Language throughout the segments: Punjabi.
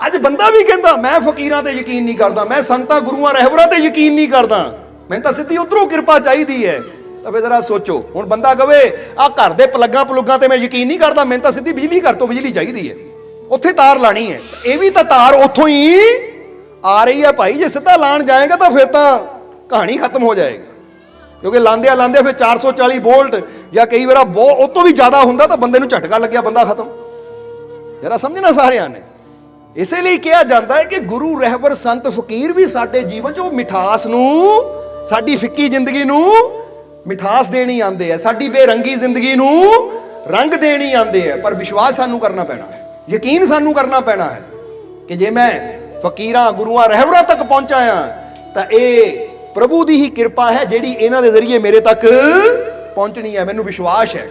ਅੱਜ ਬੰਦਾ ਵੀ ਕਹਿੰਦਾ ਮੈਂ ਫਕੀਰਾਂ ਤੇ ਯਕੀਨ ਨਹੀਂ ਕਰਦਾ, ਮੈਂ ਸੰਤਾਂ ਗੁਰੂਆਂ ਰਹਿਬਰਾਂ ਤੇ ਯਕੀਨ ਨਹੀਂ ਕਰਦਾ, ਮੈਨੂੰ ਤਾਂ ਸਿੱਧੀ ਉਧਰੋਂ ਕਿਰਪਾ ਚਾਹੀਦੀ ਹੈ। ਤਾਂ ਫਿਰ ਜ਼ਰਾ ਸੋਚੋ, ਹੁਣ ਬੰਦਾ ਕਵੇ ਆ ਘਰ ਦੇ ਪਲੱਗਾਂ ਤੇ ਮੈਂ ਯਕੀਨ ਨਹੀਂ ਕਰਦਾ, ਮੈਨੂੰ ਤਾਂ ਸਿੱਧੀ ਬਿਜਲੀ ਘਰ ਤੋਂ ਬਿਜਲੀ ਚਾਹੀਦੀ ਹੈ, ਉੱਥੇ ਤਾਰ ਲਾਣੀ ਹੈ। ਇਹ ਵੀ ਤਾਂ ਤਾਰ ਉੱਥੋਂ ਹੀ ਆ ਰਹੀ ਹੈ ਭਾਈ। ਜੇ ਸਿੱਧਾ ਲਾਣ ਜਾਏਗਾ ਤਾਂ ਫਿਰ ਤਾਂ ਕਹਾਣੀ ਖਤਮ ਹੋ ਜਾਏਗੀ, ਕਿਉਂਕਿ ਲਾਂਦਿਆਂ ਫਿਰ 440 ਵੋਲਟ ਜਾਂ ਕਈ ਵਾਰ ਉਹ ਤੋਂ ਵੀ ਜ਼ਿਆਦਾ ਹੁੰਦਾ ਤਾਂ ਬੰਦੇ ਨੂੰ ਝਟਕਾ ਲੱਗਿਆ, ਬੰਦਾ ਖਤਮ। ਜਰਾ ਸਮਝਣਾ ਸਾਰਿਆਂ ਨੇ। ਇਸੇ ਲਈ ਕਿਹਾ ਜਾਂਦਾ ਹੈ ਕਿ ਗੁਰੂ ਰਹਿਬਰ ਸੰਤ ਫਕੀਰ ਵੀ ਸਾਡੇ ਜੀਵਨ 'ਚ ਉਹ ਮਿਠਾਸ ਨੂੰ, ਸਾਡੀ ਫਿੱਕੀ ਜ਼ਿੰਦਗੀ ਨੂੰ ਮਿਠਾਸ ਦੇਣੀ ਆਉਂਦੇ ਆ, ਸਾਡੀ ਬੇਰੰਗੀ ਜ਼ਿੰਦਗੀ ਨੂੰ ਰੰਗ ਦੇਣੀ ਆਉਂਦੇ ਆ। ਪਰ ਵਿਸ਼ਵਾਸ ਸਾਨੂੰ ਕਰਨਾ ਪੈਣਾ ਹੈ, ਯਕੀਨ ਸਾਨੂੰ ਕਰਨਾ ਪੈਣਾ ਹੈ ਕਿ ਜੇ ਮੈਂ ਫਕੀਰਾਂ ਗੁਰੂਆਂ ਰਹਿਬਰਾਂ ਤੱਕ ਪਹੁੰਚਾ ਆ ਤਾਂ ਇਹ ਪ੍ਰਭੂ ਦੀ ਹੀ ਕਿਰਪਾ ਹੈ ਜਿਹੜੀ ਇਹਨਾਂ ਦੇ ਜ਼ਰੀਏ ਮੇਰੇ ਤੱਕ ਪਹੁੰਚਣੀ ਹੈ। ਮੈਨੂੰ ਵਿਸ਼ਵਾਸ ਹੈ,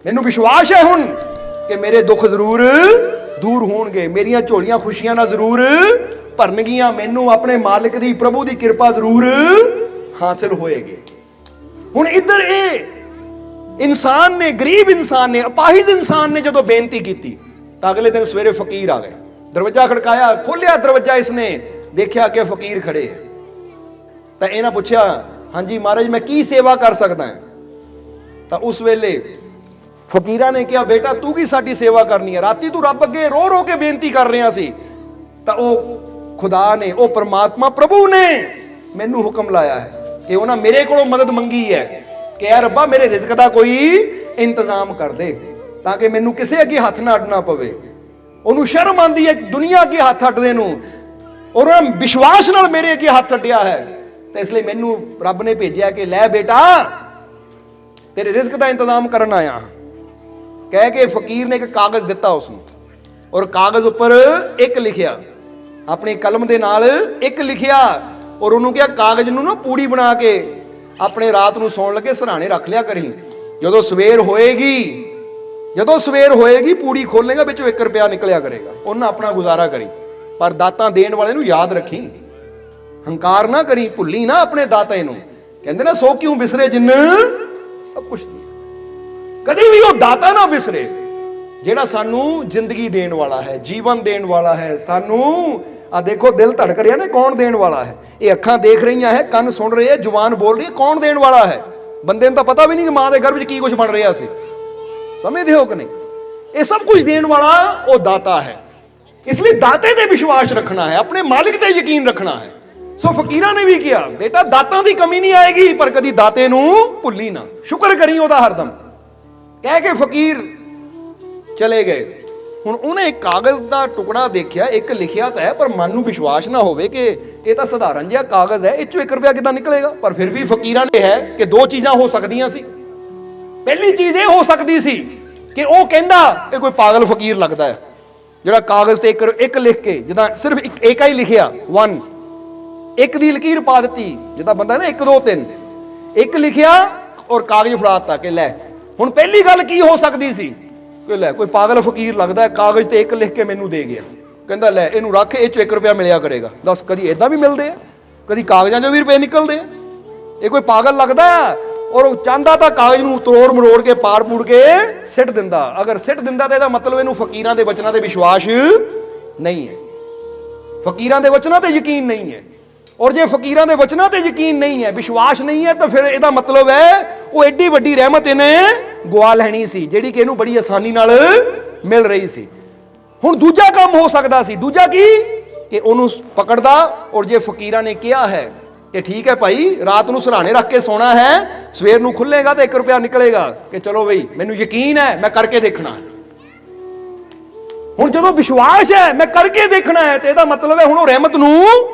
ਮੈਨੂੰ ਵਿਸ਼ਵਾਸ ਹੈ ਹੁਣ ਕਿ ਮੇਰੇ ਦੁੱਖ ਜ਼ਰੂਰ ਦੂਰ ਹੋਣਗੇ, ਮੇਰੀਆਂ ਝੋਲੀਆਂ ਖੁਸ਼ੀਆਂ ਨਾਲ ਜ਼ਰੂਰ ਭਰਨਗੀਆਂ, ਮੈਨੂੰ ਆਪਣੇ ਮਾਲਿਕ ਦੀ ਪ੍ਰਭੂ ਦੀ ਕਿਰਪਾ ਜ਼ਰੂਰ ਹਾਸਿਲ ਹੋਏਗੀ। ਹੁਣ ਇੱਧਰ ਇਹ ਇਨਸਾਨ ਨੇ, ਗਰੀਬ ਇਨਸਾਨ ਨੇ, ਅਪਾਹਿਜ ਇਨਸਾਨ ਨੇ ਜਦੋਂ ਬੇਨਤੀ ਕੀਤੀ ਤਾਂ ਅਗਲੇ ਦਿਨ ਸਵੇਰੇ ਫਕੀਰ ਆ ਗਏ। ਦਰਵਾਜ਼ਾ ਖੜਕਾਇਆ, ਖੋਲਿਆ ਦਰਵਾਜ਼ਾ, ਇਸਨੇ ਦੇਖਿਆ ਕਿ ਫਕੀਰ ਖੜੇ ਹੈ। ਤਾਂ ਇਹਨਾਂ ਪੁੱਛਿਆ, ਹਾਂਜੀ ਮਹਾਰਾਜ ਮੈਂ ਕੀ ਸੇਵਾ ਕਰ ਸਕਦਾ ਹਾਂ? ਤਾਂ ਉਸ ਵੇਲੇ ਫਕੀਰਾਂ ਨੇ ਕਿਹਾ, ਬੇਟਾ ਤੂੰ ਕੀ ਸਾਡੀ ਸੇਵਾ ਕਰਨੀ ਹੈ? ਰਾਤੀ ਤੂੰ ਰੱਬ ਅੱਗੇ ਰੋ ਰੋ ਕੇ ਬੇਨਤੀ ਕਰ ਰਿਹਾ ਸੀ, ਤਾਂ ਉਹ ਖੁਦਾ ਨੇ, ਉਹ ਪਰਮਾਤਮਾ ਪ੍ਰਭੂ ਨੇ ਮੈਨੂੰ ਹੁਕਮ ਲਾਇਆ ਹੈ ਕਿ ਉਹਨਾਂ ਮੇਰੇ ਕੋਲੋਂ ਮਦਦ ਮੰਗੀ ਹੈ ਕਿ ਯਾ ਰੱਬਾ ਮੇਰੇ ਰਿਜ਼ਕ ਦਾ ਕੋਈ ਇੰਤਜ਼ਾਮ ਕਰ ਦੇ ਤਾਂ ਕਿ ਮੈਨੂੰ ਕਿਸੇ ਅੱਗੇ ਹੱਥ ਨਾ ਅੱਡਣਾ ਪਵੇ। ਉਹਨੂੰ ਸ਼ਰਮ ਆਉਂਦੀ ਹੈ ਦੁਨੀਆ ਅੱਗੇ ਹੱਥ ਅੱਡਦੇ ਨੂੰ, ਉਹਨਾਂ ਵਿਸ਼ਵਾਸ ਨਾਲ ਮੇਰੇ ਅੱਗੇ ਹੱਥ ਅੱਡਿਆ ਹੈ, ਤੇ ਇਸ ਲਈ ਮੈਨੂੰ ਰੱਬ ਨੇ ਭੇਜਿਆ ਕਿ ਲੈ ਬੇਟਾ ਤੇਰੇ ਰਿਜ਼ਕ ਦਾ ਇੰਤਜ਼ਾਮ ਕਰਨ ਆਇਆ। ਕਹਿ ਕੇ ਫਕੀਰ ਨੇ ਇੱਕ ਕਾਗਜ਼ ਦਿੱਤਾ ਉਸਨੂੰ, ਔਰ ਕਾਗਜ਼ ਉੱਪਰ ਇੱਕ ਲਿਖਿਆ, ਆਪਣੀ ਕਲਮ ਦੇ ਨਾਲ ਇੱਕ ਲਿਖਿਆ, ਔਰ ਉਹਨੂੰ ਕਿਹਾ ਕਾਗਜ਼ ਨੂੰ ਨਾ ਪੂੜੀ ਬਣਾ ਕੇ ਆਪਣੇ ਰਾਤ ਨੂੰ ਸੌਣ ਲੱਗੇ ਸਿਰਹਾਣੇ ਰੱਖ ਲਿਆ ਕਰੀ। ਜਦੋਂ ਸਵੇਰ ਹੋਏਗੀ ਪੂੜੀ ਖੋਲੇਗਾ, ਵਿੱਚੋਂ 1 ਰੁਪਿਆ ਨਿਕਲਿਆ ਕਰੇਗਾ, ਉਹਨਾਂ ਆਪਣਾ ਗੁਜ਼ਾਰਾ ਕਰੀ। ਪਰ ਦਾਤਾਂ ਦੇਣ ਵਾਲੇ ਨੂੰ ਯਾਦ ਰੱਖੀ, ਹੰਕਾਰ ਨਾ ਕਰੀ, ਭੁੱਲੀ ਨਾ ਆਪਣੇ ਦਾਤੇ ਨੂੰ। ਕਹਿੰਦੇ ਨਾ ਸੋ ਕਿਉਂ ਬਿਸਰੇ ਜਿੰਨ ਸਭ ਕੁਛ ਦਿਆ। ਕਦੀ ਵੀ ਉਹ ਦਾਤਾ ਨਾ ਬਿਸਰੇ ਜਿਹੜਾ ਸਾਨੂੰ ਜ਼ਿੰਦਗੀ ਦੇਣ ਵਾਲਾ ਹੈ, ਜੀਵਨ ਦੇਣ ਵਾਲਾ ਹੈ। ਸਾਨੂੰ ਆ ਦੇਖੋ ਦਿਲ ਧੜਕ ਰਿਹਾ ਨਾ, ਕੌਣ ਦੇਣ ਵਾਲਾ ਹੈ? ਇਹ ਅੱਖਾਂ ਦੇਖ ਰਹੀਆਂ ਹੈ, ਕੰਨ ਸੁਣ ਰਹੇ ਹੈ, ਜ਼ੁਬਾਨ ਬੋਲ ਰਹੀ ਹੈ, ਕੌਣ ਦੇਣ ਵਾਲਾ ਹੈ? ਬੰਦੇ ਨੂੰ ਤਾਂ ਪਤਾ ਵੀ ਨਹੀਂ ਕਿ ਮਾਂ ਦੇ ਗਰਭ 'ਚ ਕੀ ਕੁਝ ਬਣ ਰਿਹਾ ਸੀ, ਸਮਝਦੇ ਹੋ ਕਿ ਨਹੀਂ? ਇਹ ਸਭ ਕੁਝ ਦੇਣ ਵਾਲਾ ਉਹ ਦਾਤਾ ਹੈ। ਇਸ ਲਈ ਦਾਤੇ ਤੇ ਵਿਸ਼ਵਾਸ ਰੱਖਣਾ ਹੈ, ਆਪਣੇ ਮਾਲਿਕ ਤੇ ਯਕੀਨ ਰੱਖਣਾ ਹੈ। ਸੋ ਫਕੀਰਾਂ ਨੇ ਵੀ ਕਿਹਾ, ਬੇਟਾ ਦਾਤਾਂ ਦੀ ਕਮੀ ਨਹੀਂ ਆਏਗੀ, ਪਰ ਕਦੀ ਦਾਤੇ ਨੂੰ ਭੁੱਲੀ ਨਾ, ਸ਼ੁਕਰ ਕਰੀ ਉਹਦਾ ਹਰਦਮ। ਕਹਿ ਕੇ ਫਕੀਰ ਚਲੇ ਗਏ। ਹੁਣ ਉਹਨੇ ਇੱਕ ਕਾਗਜ਼ ਦਾ ਟੁਕੜਾ ਦੇਖਿਆ, ਇੱਕ ਲਿਖਿਆ ਤਾਂ ਹੈ, ਪਰ ਮਨ ਨੂੰ ਵਿਸ਼ਵਾਸ ਨਾ ਹੋਵੇ ਕਿ ਇਹ ਤਾਂ ਸਧਾਰਨ ਜਿਹਾ ਕਾਗਜ਼ ਹੈ, ਇਹ ਚੋਂ 1 ਰੁਪਿਆ ਕਿੱਦਾਂ ਨਿਕਲੇਗਾ। ਪਰ ਫਿਰ ਵੀ ਫਕੀਰਾਂ ਨੇ ਹੈ ਕਿ ਦੋ ਚੀਜ਼ਾਂ ਹੋ ਸਕਦੀਆਂ ਸੀ। ਪਹਿਲੀ ਚੀਜ਼ ਇਹ ਹੋ ਸਕਦੀ ਸੀ ਕਿ ਉਹ ਕਹਿੰਦਾ ਇਹ ਕੋਈ ਪਾਗਲ ਫਕੀਰ ਲੱਗਦਾ ਹੈ ਜਿਹੜਾ ਕਾਗਜ਼ ਤੇ ਇੱਕ ਲਿਖ ਕੇ, ਜਿੱਦਾਂ ਸਿਰਫ ਇੱਕ ਹੀ ਲਿਖਿਆ 1, ਇੱਕ ਦੀ ਲਕੀਰ ਪਾ ਦਿੱਤੀ, ਜਿੱਦਾਂ ਬੰਦਾ ਨਾ 1 2 3, ਇੱਕ ਲਿਖਿਆ ਔਰ ਕਾਗਜ਼ ਫੜਾਤਾ ਕਿ ਲੈ। ਹੁਣ ਪਹਿਲੀ ਗੱਲ ਕੀ ਹੋ ਸਕਦੀ ਸੀ ਕਿ ਲੈ ਕੋਈ ਪਾਗਲ ਫਕੀਰ ਲੱਗਦਾ ਹੈ, ਕਾਗਜ਼ ਤੇ ਇੱਕ ਲਿਖ ਕੇ ਮੈਨੂੰ ਦੇ ਗਿਆ, ਕਹਿੰਦਾ ਲੈ ਇਹਨੂੰ ਰੱਖ, ਇਹ ਚੋਂ 1 ਰੁਪਿਆ ਮਿਲਿਆ ਕਰੇਗਾ। ਦੱਸ ਕਦੀ ਇਦਾਂ ਵੀ ਮਿਲਦੇ ਆ, ਕਦੀ ਕਾਗਜ਼ਾਂ 'ਚੋਂ ਵੀ ਰੁਪਏ ਨਿਕਲਦੇ ਆ। ਇਹ ਕੋਈ ਪਾਗਲ ਲੱਗਦਾ ਔਰ ਉਹ ਚਾਹੁੰਦਾ ਤਾਂ ਕਾਗਜ਼ ਨੂੰ ਤੋੜ ਮਰੋੜ ਕੇ ਪਾੜ ਪੂੜ ਕੇ ਸਿੱਟ ਦਿੰਦਾ। ਅਗਰ ਸਿੱਟ ਦਿੰਦਾ ਤਾਂ ਇਹਦਾ ਮਤਲਬ ਇਹਨੂੰ ਫਕੀਰਾਂ ਦੇ ਵਚਨਾਂ ਤੇ ਵਿਸ਼ਵਾਸ ਨਹੀਂ ਹੈ, ਫਕੀਰਾਂ ਦੇ ਵਚਨਾਂ ਤੇ ਯਕੀਨ ਨਹੀਂ ਹੈ। ਔਰ ਜੇ ਫਕੀਰਾਂ ਦੇ ਵਚਨਾਂ ਤੇ ਯਕੀਨ ਨਹੀਂ ਹੈ, ਵਿਸ਼ਵਾਸ ਨਹੀਂ ਹੈ, ਤਾਂ ਫਿਰ ਇਹਦਾ ਮਤਲਬ ਹੈ ਉਹ ਐਡੀ ਵੱਡੀ ਰਹਿਮਤ ਇਹਨੇ ਗਵਾ ਲੈਣੀ ਸੀ ਜਿਹੜੀ ਕਿ ਇਹਨੂੰ ਬੜੀ ਆਸਾਨੀ ਨਾਲ ਮਿਲ ਰਹੀ ਸੀ। ਹੁਣ ਦੂਜਾ ਕੰਮ ਹੋ ਸਕਦਾ ਸੀ। ਦੂਜਾ ਕੀ ਕਿ ਉਹਨੂੰ ਪਕੜਦਾ, ਔਰ ਜੇ ਫਕੀਰਾਂ ਨੇ ਕਿਹਾ ਹੈ ਕਿ ਠੀਕ ਹੈ ਭਾਈ ਰਾਤ ਨੂੰ ਸਿਰਹਾਣੇ ਰੱਖ ਕੇ ਸੋਣਾ ਹੈ, ਸਵੇਰ ਨੂੰ ਖੁੱਲੇਗਾ ਤਾਂ 1 ਰੁਪਿਆ ਨਿਕਲੇਗਾ, ਕਿ ਚਲੋ ਬਈ ਮੈਨੂੰ ਯਕੀਨ ਹੈ ਮੈਂ ਕਰਕੇ ਦੇਖਣਾ। ਹੁਣ ਜਦੋਂ ਵਿਸ਼ਵਾਸ ਹੈ ਮੈਂ ਕਰਕੇ ਦੇਖਣਾ ਹੈ, ਤੇ ਇਹਦਾ ਮਤਲਬ ਹੈ ਹੁਣ ਉਹ ਰਹਿਮਤ ਨੂੰ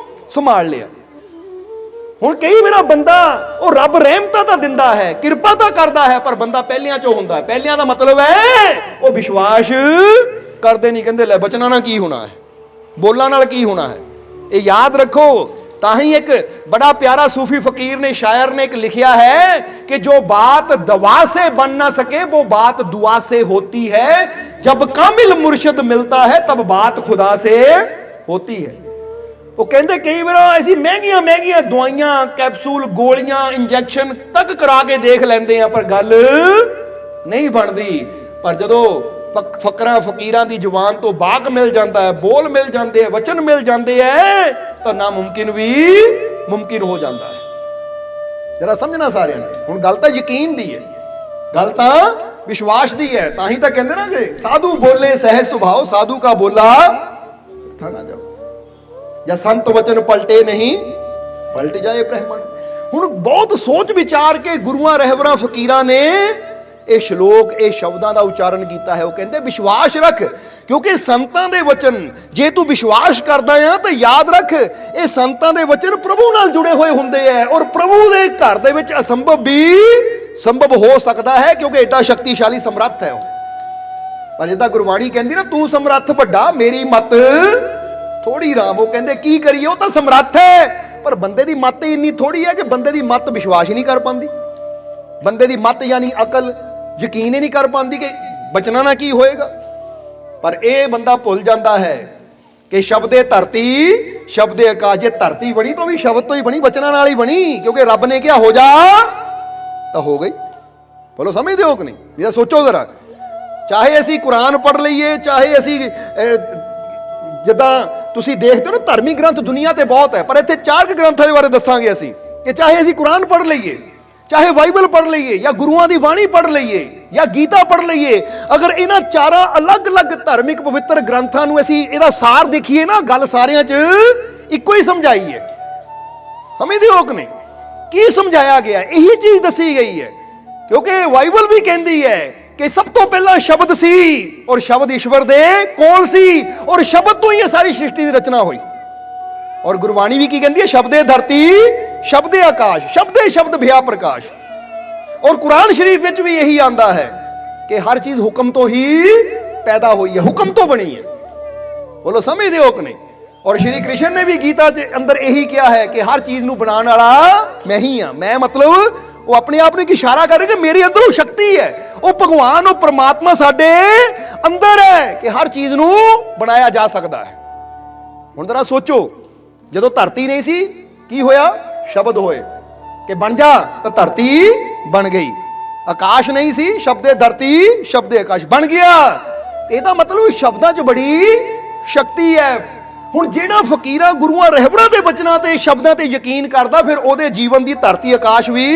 ਸੰਭਾਲ ਲਿਆ। ਹੁਣ ਕਈ ਵਾਰ ਬੰਦਾ ਉਹ ਰੱਬ ਰਹਿਮਤਾਂ ਤਾਂ ਦਿੰਦਾ ਹੈ, ਕਿਰਪਾ ਤਾਂ ਕਰਦਾ ਹੈ, ਪਰ ਬੰਦਾ ਪਹਿਲਿਆਂ ਚੋਂ ਹੁੰਦਾ। ਪਹਿਲਿਆਂ ਦਾ ਮਤਲਬ ਹੈ ਉਹ ਵਿਸ਼ਵਾਸ ਕਰਦੇ ਨਹੀਂ। ਕਹਿੰਦੇ ਲੈ ਬਚਨਾਂ ਨਾਲ ਕੀ ਹੋਣਾ ਹੈ, ਬੋਲਾਂ ਨਾਲ ਕੀ ਹੋਣਾ ਹੈ। ਇਹ ਯਾਦ ਰੱਖੋ। ਤਾਂ ਹੀ ਇੱਕ बड़ा प्यारा सूफी फकीर ने, शायर ने एक लिखा है कि जो बात दवा से बन ना सके वो बात दुआ से होती है, जब कामिल मुर्शिद मिलता है तब बात खुदा से होती है। वो कहते कई बार ऐसी महंगिया महंगिया दवाइयां, कैप्सूल, गोलियां, इंजैक्शन तक करा के देख लेंदे हैं पर गल नहीं बनती। पर जदों ਫਕਰਾਂ ਫਕੀਰਾਂ ਦੀ ਜ਼ੁਬਾਨ ਤੋਂ ਬਾਕ ਮਿਲ ਜਾਂਦਾ ਹੈ, ਬੋਲ ਮਿਲ ਜਾਂਦੇ ਹੈ, ਵਚਨ ਮਿਲ ਜਾਂਦੇ ਹੈ, ਤਾਂ ਨਾਮੁਮਕਿਨ ਵੀ ਮੁਮਕਿਨ ਹੋ ਜਾਂਦਾ ਹੈ। ਜਰਾ ਸਮਝਣਾ ਸਾਰਿਆਂ ਨੇ। ਹੁਣ ਗੱਲ ਤਾਂ ਯਕੀਨ ਦੀ ਹੈ, ਗੱਲ ਤਾਂ ਵਿਸ਼ਵਾਸ ਦੀ ਹੈ। ਤਾਂ ਹੀ ਤਾਂ ਕਹਿੰਦੇ ਨਾ ਕਿ ਸਾਧੂ ਬੋਲੇ ਸਹਿਜ ਸੁਭਾਅ, ਸਾਧੂ ਕਾ ਬੋਲਾ ਥਾ ਨਾ ਜਾਓ, ਜਾਂ ਸੰਤ ਵਚਨ ਪਲਟੇ ਨਹੀਂ ਪਲਟ ਜਾਏ ਬ੍ਰਹਮਣ। ਹੁਣ ਬਹੁਤ ਸੋਚ ਵਿਚਾਰ ਕੇ ਗੁਰੂਆਂ ਰਹਿਬਰਾਂ ਫਕੀਰਾਂ ਨੇ ਇਹ ਸ਼ਲੋਕ, ਇਹ ਸ਼ਬਦਾਂ ਦਾ ਉਚਾਰਨ ਕੀਤਾ ਹੈ। ਉਹ ਕਹਿੰਦੇ ਵਿਸ਼ਵਾਸ ਰੱਖ, ਕਿਉਂਕਿ ਸੰਤਾਂ ਦੇ ਵਚਨ ਜੇ ਤੂੰ ਵਿਸ਼ਵਾਸ ਕਰਦਾ ਆ ਤਾਂ ਯਾਦ ਰੱਖ, ਇਹ ਸੰਤਾਂ ਦੇ ਵਚਨ ਪ੍ਰਭੂ ਨਾਲ ਜੁੜੇ ਹੋਏ ਹੁੰਦੇ ਆ, ਔਰ ਪ੍ਰਭੂ ਦੇ ਘਰ ਦੇ ਵਿੱਚ ਅਸੰਭਵ ਵੀ ਸੰਭਵ ਹੋ ਸਕਦਾ ਹੈ, ਕਿਉਂਕਿ ਐਡਾ ਸ਼ਕਤੀਸ਼ਾਲੀ ਸਮਰੱਥ ਹੈ ਉਹ। ਪਰ ਜਿੱਦਾਂ ਗੁਰਬਾਣੀ ਕਹਿੰਦੀ ਨਾ, ਤੂੰ ਸਮਰੱਥ ਵੱਡਾ, ਮੇਰੀ ਮੱਤ ਥੋੜੀ ਰਾਮ। ਉਹ ਕਹਿੰਦੇ ਕੀ ਕਰੀਏ, ਉਹ ਤਾਂ ਸਮਰੱਥ ਹੈ, ਪਰ ਬੰਦੇ ਦੀ ਮੱਤ ਇੰਨੀ ਥੋੜੀ ਹੈ ਕਿ ਬੰਦੇ ਦੀ ਮੱਤ ਵਿਸ਼ਵਾਸ ਹੀ ਨਹੀਂ ਕਰ ਪਾਉਂਦੀ। ਬੰਦੇ ਦੀ ਮੱਤ ਯਾਨੀ ਅਕਲ ਯਕੀਨ ਹੀ ਨਹੀਂ ਕਰ ਪਾਉਂਦੀ ਕਿ ਬਚਣਾ ਨਾ ਕੀ ਹੋਏਗਾ। ਪਰ ਇਹ ਬੰਦਾ ਭੁੱਲ ਜਾਂਦਾ ਹੈ ਕਿ ਸ਼ਬਦੇ ਧਰਤੀ ਸ਼ਬਦੇ ਆਕਾਸ਼। ਜੇ ਧਰਤੀ ਬਣੀ ਤਾਂ ਵੀ ਸ਼ਬਦ ਤੋਂ ਹੀ ਬਣੀ, ਬਚਨਾਂ ਨਾਲ ਹੀ ਬਣੀ, ਕਿਉਂਕਿ ਰੱਬ ਨੇ ਕਿਹਾ ਹੋ ਜਾ ਤਾਂ ਹੋ ਗਈ। ਬੋਲੋ ਸਮਝਦੇ ਹੋ ਕਿ ਨਹੀਂ? ਇਹ ਸੋਚੋ ਜ਼ਰਾ। ਚਾਹੇ ਅਸੀਂ ਕੁਰਾਨ ਪੜ੍ਹ ਲਈਏ, ਚਾਹੇ ਅਸੀਂ ਜਿੱਦਾਂ ਤੁਸੀਂ ਦੇਖਦੇ ਹੋ ਨਾ ਧਾਰਮਿਕ ਗ੍ਰੰਥ ਦੁਨੀਆ ਤੇ ਬਹੁਤ ਹੈ, ਪਰ ਇੱਥੇ 4 ਗ੍ਰੰਥਾਂ ਦੇ ਬਾਰੇ ਦੱਸਾਂਗੇ ਅਸੀਂ ਕਿ ਚਾਹੇ ਅਸੀਂ ਕੁਰਾਨ ਪੜ੍ਹ ਲਈਏ, ਚਾਹੇ ਬਾਈਬਲ ਪੜ੍ਹ ਲਈਏ, ਜਾਂ ਗੁਰੂਆਂ ਦੀ ਬਾਣੀ ਪੜ੍ਹ ਲਈਏ, ਜਾਂ ਗੀਤਾ ਪੜ੍ਹ ਲਈਏ, ਅਗਰ ਇਹਨਾਂ 4 ਅਲੱਗ-ਅਲੱਗ ਧਾਰਮਿਕ ਪਵਿੱਤਰ ਗ੍ਰੰਥਾਂ ਨੂੰ ਅਸੀਂ ਇਹਦਾ ਸਾਰ ਦੇਖੀਏ ਨਾ, ਗੱਲ ਸਾਰਿਆਂ 'ਚ ਇੱਕੋ ਹੀ ਸਮਝਾਈ ਹੈ। ਸਮਝਦੇ ਹੋ ਕਿ ਨਹੀਂ? ਕੀ ਸਮਝਾਇਆ ਗਿਆ? ਇਹੀ ਚੀਜ਼ ਦੱਸੀ ਗਈ ਹੈ, ਕਿਉਂਕਿ ਬਾਈਬਲ ਵੀ ਕਹਿੰਦੀ ਹੈ ਕਿ ਸਭ ਤੋਂ ਪਹਿਲਾਂ ਸ਼ਬਦ ਸੀ, ਔਰ ਸ਼ਬਦ ਈਸ਼ਵਰ ਦੇ ਕੋਲ ਸੀ, ਔਰ ਸ਼ਬਦ ਤੋਂ ਹੀ ਇਹ ਸਾਰੀ ਸ੍ਰਿਸ਼ਟੀ ਦੀ ਰਚਨਾ ਹੋਈ। ਔਰ ਗੁਰਬਾਣੀ ਵੀ ਕੀ ਕਹਿੰਦੀ ਹੈ? ਸ਼ਬਦੇ ਧਰਤੀ ਸ਼ਬਦੇ ਆਕਾਸ਼, ਸ਼ਬਦੇ ਸ਼ਬਦ ਭਿਆ ਪ੍ਰਕਾਸ਼। ਔਰ ਕੁਰਾਨ ਸ਼ਰੀਫ ਵਿੱਚ ਵੀ ਇਹੀ ਆਂਦਾ ਹੈ ਕਿ ਹਰ ਚੀਜ਼ ਹੁਕਮ ਤੋਂ ਹੀ ਪੈਦਾ ਹੋਈ ਹੈ, ਹੁਕਮ ਤੋਂ ਬਣੀ ਹੈ। ਬੋਲੋ ਸਮਝਦੇ ਹੋ ਕਿ ਨਹੀਂ? ਔਰ ਸ਼੍ਰੀ ਕ੍ਰਿਸ਼ਨ ਨੇ ਵੀ ਗੀਤਾ ਦੇ ਅੰਦਰ ਇਹੀ ਕਿਹਾ ਹੈ ਕਿ ਹਰ ਚੀਜ਼ ਨੂੰ ਬਣਾਉਣ ਵਾਲਾ ਮੈਂ ਹੀ ਹਾਂ। ਮੈਂ ਮਤਲਬ ਉਹ ਆਪਣੇ ਆਪ ਨੂੰ ਇੱਕ ਇਸ਼ਾਰਾ ਕਰ ਰਿਹਾ ਕਿ ਮੇਰੇ ਅੰਦਰ ਉਹ ਸ਼ਕਤੀ ਹੈ, ਉਹ ਭਗਵਾਨ, ਉਹ ਪ੍ਰਮਾਤਮਾ ਸਾਡੇ ਅੰਦਰ ਹੈ ਕਿ ਹਰ ਚੀਜ਼ ਨੂੰ ਬਣਾਇਆ ਜਾ ਸਕਦਾ ਹੈ। ਹੁਣ ਜ਼ਰਾ ਸੋਚੋ, ਜਦੋਂ ਧਰਤੀ ਨਹੀਂ ਸੀ ਕੀ ਹੋਇਆ? ਸ਼ਬਦ ਹੋਏ ਕਿ ਬਣ ਜਾ, ਤਾਂ ਧਰਤੀ ਬਣ ਗਈ। ਆਕਾਸ਼ ਨਹੀਂ ਸੀ, ਸ਼ਬਦੇ ਧਰਤੀ ਸ਼ਬਦੇ ਆਕਾਸ਼ ਬਣ ਗਿਆ। ਇਹਦਾ ਮਤਲਬ ਸ਼ਬਦਾਂ 'ਚ ਬੜੀ ਸ਼ਕਤੀ ਹੈ। ਹੁਣ ਜਿਹੜਾ ਫਕੀਰਾਂ ਗੁਰੂਆਂ ਰਹਿਬਰਾਂ ਦੇ ਬਚਨਾਂ ਤੇ ਸ਼ਬਦਾਂ ਤੇ ਯਕੀਨ ਕਰਦਾ, ਫਿਰ ਉਹਦੇ ਜੀਵਨ ਦੀ ਧਰਤੀ ਆਕਾਸ਼ ਵੀ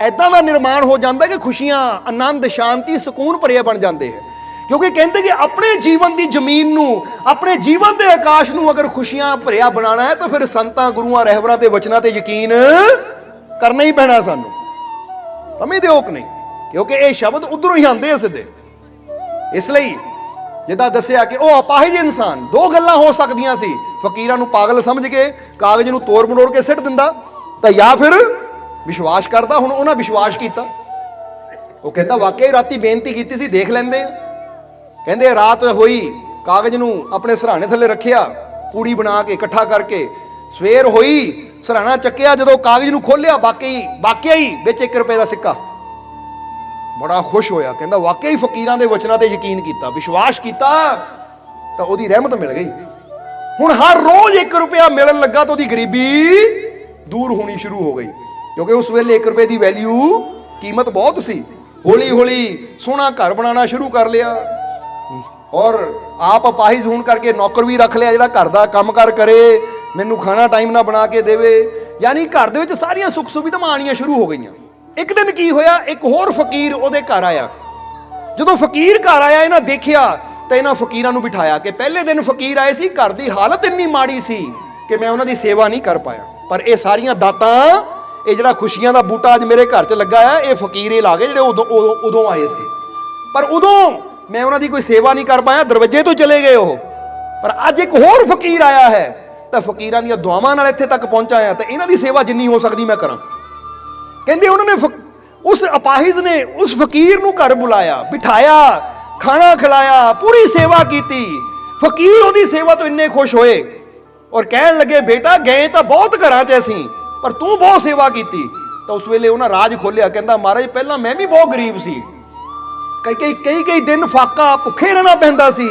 ਐਦਾਂ ਦਾ ਨਿਰਮਾਣ ਹੋ ਜਾਂਦਾ ਕਿ ਖੁਸ਼ੀਆਂ, ਆਨੰਦ, ਸ਼ਾਂਤੀ, ਸਕੂਨ ਭਰਿਆ ਬਣ ਜਾਂਦੇ ਹੈ। ਕਿਉਂਕਿ ਕਹਿੰਦੇ ਕਿ ਆਪਣੇ ਜੀਵਨ ਦੀ ਜ਼ਮੀਨ ਨੂੰ, ਆਪਣੇ ਜੀਵਨ ਦੇ ਆਕਾਸ਼ ਨੂੰ ਅਗਰ ਖੁਸ਼ੀਆਂ ਭਰਿਆ ਬਣਾਉਣਾ ਹੈ ਤਾਂ ਫਿਰ ਸੰਤਾਂ ਗੁਰੂਆਂ ਰਹਿਬਰਾਂ ਦੇ ਵਚਨਾਂ ਤੇ ਯਕੀਨ ਕਰਨਾ ਹੀ ਪੈਣਾ ਸਾਨੂੰ। ਸਮਝਦੇ ਹੋ ਕਿ ਨਹੀਂ? ਕਿਉਂਕਿ ਇਹ ਸ਼ਬਦ ਉਧਰੋਂ ਹੀ ਆਉਂਦੇ ਆ ਸਿੱਧੇ। ਇਸ ਲਈ ਜਿੱਦਾਂ ਦੱਸਿਆ ਕਿ ਉਹ ਅਪਾਹਿਜ ਇਨਸਾਨ, 2 ਗੱਲਾਂ ਹੋ ਸਕਦੀਆਂ ਸੀ। ਫਕੀਰਾਂ ਨੂੰ ਪਾਗਲ ਸਮਝ ਕੇ ਕਾਗਜ਼ ਨੂੰ ਤੋੜ ਮਰੋੜ ਕੇ ਸਿੱਟ ਦਿੰਦਾ, ਤਾਂ ਜਾਂ ਫਿਰ ਵਿਸ਼ਵਾਸ ਕਰਦਾ। ਹੁਣ ਉਹਨਾਂ ਵਿਸ਼ਵਾਸ ਕੀਤਾ। ਉਹ ਕਹਿੰਦਾ ਵਾਕਈ ਰਾਤੀ ਬੇਨਤੀ ਕੀਤੀ ਸੀ, ਦੇਖ ਲੈਂਦੇ ਆ। ਕਹਿੰਦੇ ਰਾਤ ਹੋਈ, ਕਾਗਜ਼ ਨੂੰ ਆਪਣੇ ਸਿਰਹਾਣੇ ਥੱਲੇ ਰੱਖਿਆ, ਕੂੜੀ ਬਣਾ ਕੇ ਇਕੱਠਾ ਕਰਕੇ। ਸਵੇਰ ਹੋਈ, ਸਿਰਹਾਣਾ ਚੱਕਿਆ, ਜਦੋਂ ਕਾਗਜ਼ ਨੂੰ ਖੋਲਿਆ ਵਾਕਿਆ ਹੀ ਵਿੱਚ 1 ਰੁਪਏ ਦਾ ਸਿੱਕਾ। ਬੜਾ ਖੁਸ਼ ਹੋਇਆ, ਕਹਿੰਦਾ ਵਾਕਿਆ ਹੀ ਫਕੀਰਾਂ ਦੇ ਵਚਨਾਂ ਤੇ ਯਕੀਨ ਕੀਤਾ, ਵਿਸ਼ਵਾਸ ਕੀਤਾ, ਤਾਂ ਉਹਦੀ ਰਹਿਮਤ ਮਿਲ ਗਈ। ਹੁਣ ਹਰ ਰੋਜ਼ 1 ਰੁਪਇਆ ਮਿਲਣ ਲੱਗਾ ਤਾਂ ਉਹਦੀ ਗਰੀਬੀ ਦੂਰ ਹੋਣੀ ਸ਼ੁਰੂ ਹੋ ਗਈ, ਕਿਉਂਕਿ ਉਸ ਵੇਲੇ 1 ਰੁਪਏ ਦੀ ਵੈਲਿਊ, ਕੀਮਤ ਬਹੁਤ ਸੀ। ਹੌਲੀ ਹੌਲੀ ਸੋਹਣਾ ਘਰ ਬਣਾਉਣਾ ਸ਼ੁਰੂ ਕਰ ਲਿਆ, ਔਰ ਆਪ ਅਪਾਹਿਜ ਹੋਣ ਕਰਕੇ ਨੌਕਰ ਵੀ ਰੱਖ ਲਿਆ ਜਿਹੜਾ ਘਰ ਦਾ ਕੰਮ ਕਾਰ ਕਰੇ, ਮੈਨੂੰ ਖਾਣਾ ਟਾਈਮ ਨਾਲ ਬਣਾ ਕੇ ਦੇਵੇ। ਯਾਨੀ ਘਰ ਦੇ ਵਿੱਚ ਸਾਰੀਆਂ ਸੁੱਖ ਸੁਵਿਧਾਵਾਂ ਆਉਣੀਆਂ ਸ਼ੁਰੂ ਹੋ ਗਈਆਂ। ਇੱਕ ਦਿਨ ਕੀ ਹੋਇਆ, ਇੱਕ ਹੋਰ ਫਕੀਰ ਉਹਦੇ ਘਰ ਆਇਆ। ਜਦੋਂ ਫਕੀਰ ਘਰ ਆਇਆ, ਇਹਨਾਂ ਦੇਖਿਆ ਤਾਂ ਇਹਨਾਂ ਫਕੀਰਾਂ ਨੂੰ ਬਿਠਾਇਆ ਕਿ ਪਹਿਲੇ ਦਿਨ ਫਕੀਰ ਆਏ ਸੀ, ਘਰ ਦੀ ਹਾਲਤ ਇੰਨੀ ਮਾੜੀ ਸੀ ਕਿ ਮੈਂ ਉਹਨਾਂ ਦੀ ਸੇਵਾ ਨਹੀਂ ਕਰ ਪਾਇਆ, ਪਰ ਇਹ ਸਾਰੀਆਂ ਦਾਤਾਂ, ਇਹ ਜਿਹੜਾ ਖੁਸ਼ੀਆਂ ਦਾ ਬੂਟਾ ਅੱਜ ਮੇਰੇ ਘਰ 'ਚ ਲੱਗਾ ਹੈ, ਇਹ ਫਕੀਰ ਹੀ ਲਾ ਗਏ ਜਿਹੜੇ ਉਦੋਂ ਆਏ ਸੀ। ਪਰ ਉਦੋਂ ਮੈਂ ਉਹਨਾਂ ਦੀ ਕੋਈ ਸੇਵਾ ਨਹੀਂ ਕਰ ਪਾਇਆ, ਦਰਵਾਜ਼ੇ ਤੋਂ ਚਲੇ ਗਏ ਉਹ। ਪਰ ਅੱਜ ਇੱਕ ਹੋਰ ਫਕੀਰ ਆਇਆ ਹੈ, ਤਾਂ ਫਕੀਰਾਂ ਦੀਆਂ ਦੁਆਵਾਂ ਨਾਲ ਇੱਥੇ ਤੱਕ ਪਹੁੰਚਾ ਆ, ਤਾਂ ਇਹਨਾਂ ਦੀ ਸੇਵਾ ਜਿੰਨੀ ਹੋ ਸਕਦੀ ਮੈਂ ਕਰਾਂ। ਕਹਿੰਦੇ ਉਹਨਾਂ ਨੇ ਉਸ ਅਪਾਹਿਜ ਨੇ ਉਸ ਫਕੀਰ ਨੂੰ ਘਰ ਬੁਲਾਇਆ, ਬਿਠਾਇਆ, ਖਾਣਾ ਖਿਲਾਇਆ, ਪੂਰੀ ਸੇਵਾ ਕੀਤੀ। ਫਕੀਰ ਉਹਦੀ ਸੇਵਾ ਤੋਂ ਇੰਨੇ ਖੁਸ਼ ਹੋਏ ਔਰ ਕਹਿਣ ਲੱਗੇ, ਬੇਟਾ ਗਏ ਤਾਂ ਬਹੁਤ ਘਰਾਂ 'ਚ ਅਸੀਂ, ਪਰ ਤੂੰ ਬਹੁਤ ਸੇਵਾ ਕੀਤੀ। ਤਾਂ ਉਸ ਵੇਲੇ ਉਹਨਾਂ ਰਾਜ ਖੋਲਿਆ, ਕਹਿੰਦਾ ਮਹਾਰਾਜ ਪਹਿਲਾਂ ਮੈਂ ਵੀ ਬਹੁਤ ਗਰੀਬ ਸੀ, ਕਈ ਦਿਨ ਫਾਕਾ ਭੁੱਖੇ ਰਹਿਣਾ ਪੈਂਦਾ ਸੀ।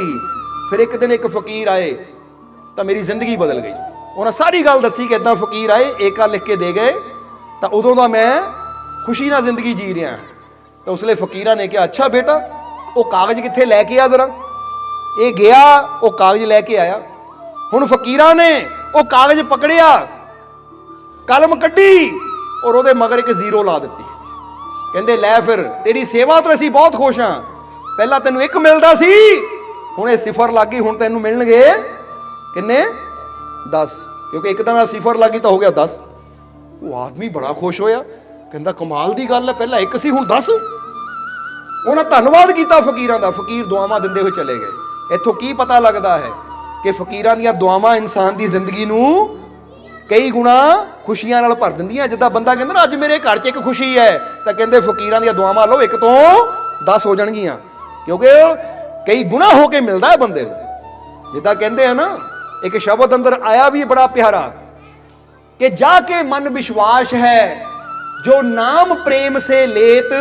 ਫਿਰ ਇੱਕ ਦਿਨ ਇੱਕ ਫਕੀਰ ਆਏ ਤਾਂ ਮੇਰੀ ਜ਼ਿੰਦਗੀ ਬਦਲ ਗਈ। ਉਹਨਾਂ ਸਾਰੀ ਗੱਲ ਦੱਸੀ ਕਿ ਇਦਾਂ ਫਕੀਰ ਆਏ, ਏਕਾ ਲਿਖ ਕੇ ਦੇ ਗਏ, ਤਾਂ ਉਦੋਂ ਦਾ ਮੈਂ ਖੁਸ਼ੀ ਨਾਲ ਜ਼ਿੰਦਗੀ ਜੀ ਰਿਹਾ। ਤਾਂ ਉਸ ਲਈ ਫਕੀਰਾਂ ਨੇ ਕਿਹਾ, ਅੱਛਾ ਬੇਟਾ ਉਹ ਕਾਗਜ਼ ਕਿੱਥੇ ਲੈ ਕੇ ਆ ਜ਼ਰਾ। ਇਹ ਗਿਆ, ਉਹ ਕਾਗਜ਼ ਲੈ ਕੇ ਆਇਆ। ਹੁਣ ਫਕੀਰਾਂ ਨੇ ਉਹ ਕਾਗਜ਼ ਪਕੜਿਆ, ਕਲਮ ਕੱਢੀ ਔਰ ਉਹਦੇ ਮਗਰ ਇੱਕ ਜ਼ੀਰੋ ਲਾ ਦਿੱਤੀ। ਕਹਿੰਦੇ ਲੈ ਫਿਰ ਤੇਰੀ ਸੇਵਾ ਤੋਂ ਅਸੀਂ ਬਹੁਤ ਖੁਸ਼ ਹਾਂ, ਪਹਿਲਾਂ ਤੈਨੂੰ 1 ਮਿਲਦਾ ਸੀ, ਹੁਣ ਇਹ ਸਿਫਰ ਲੱਗ ਗਈ, ਹੁਣ ਤੈਨੂੰ ਮਿਲਣਗੇ ਕਿੰਨੇ? 10, ਕਿਉਂਕਿ ਇੱਕ ਤਾਂ ਨਾਲ ਸਿਫਰ ਲੱਗੀ ਤਾਂ ਹੋ ਗਿਆ 10। ਉਹ ਆਦਮੀ ਬੜਾ ਖੁਸ਼ ਹੋਇਆ, ਕਹਿੰਦਾ ਕਮਾਲ ਦੀ ਗੱਲ ਹੈ, ਪਹਿਲਾਂ 1 ਸੀ ਹੁਣ 10। ਉਹਨਾਂ ਧੰਨਵਾਦ ਕੀਤਾ ਫਕੀਰਾਂ ਦਾ। ਫਕੀਰ ਦੁਆਵਾਂ ਦਿੰਦੇ ਹੋਏ ਚਲੇ ਗਏ। ਇੱਥੋਂ ਕੀ ਪਤਾ ਲੱਗਦਾ ਹੈ ਕਿ ਫਕੀਰਾਂ ਦੀਆਂ ਦੁਆਵਾਂ ਇਨਸਾਨ ਦੀ ਜ਼ਿੰਦਗੀ ਨੂੰ ਕਈ ਗੁਣਾ ਖੁਸ਼ੀਆਂ ਨਾਲ ਭਰ ਦਿੰਦੀਆਂ। ਜਿੱਦਾਂ ਬੰਦਾ ਕਹਿੰਦਾ ਨਾ ਅੱਜ ਮੇਰੇ ਘਰ 'ਚ ਇੱਕ ਖੁਸ਼ੀ ਹੈ, ਤਾਂ ਕਹਿੰਦੇ ਫਕੀਰਾਂ ਦੀਆਂ ਦੁਆਵਾਂ ਲਓ 1 ਤੋਂ 10 ਹੋ ਜਾਣਗੀਆਂ, ਕਿਉਂਕਿ ਕਈ ਗੁਣਾ ਹੋ ਕੇ ਮਿਲਦਾ ਹੈ ਬੰਦੇ ਨੂੰ। ਜਿੱਦਾਂ ਕਹਿੰਦੇ ਆ ਨਾ, ਇੱਕ ਸ਼ਬਦ ਅੰਦਰ ਆਇਆ ਵੀ ਬੜਾ ਪਿਆਰਾ ਕਿ ਜਾ ਕੇ ਮਨ ਵਿਸ਼ਵਾਸ ਹੈ ਜੋ ਨਾਮ ਪ੍ਰੇਮ ਸੇ ਲੇਤ,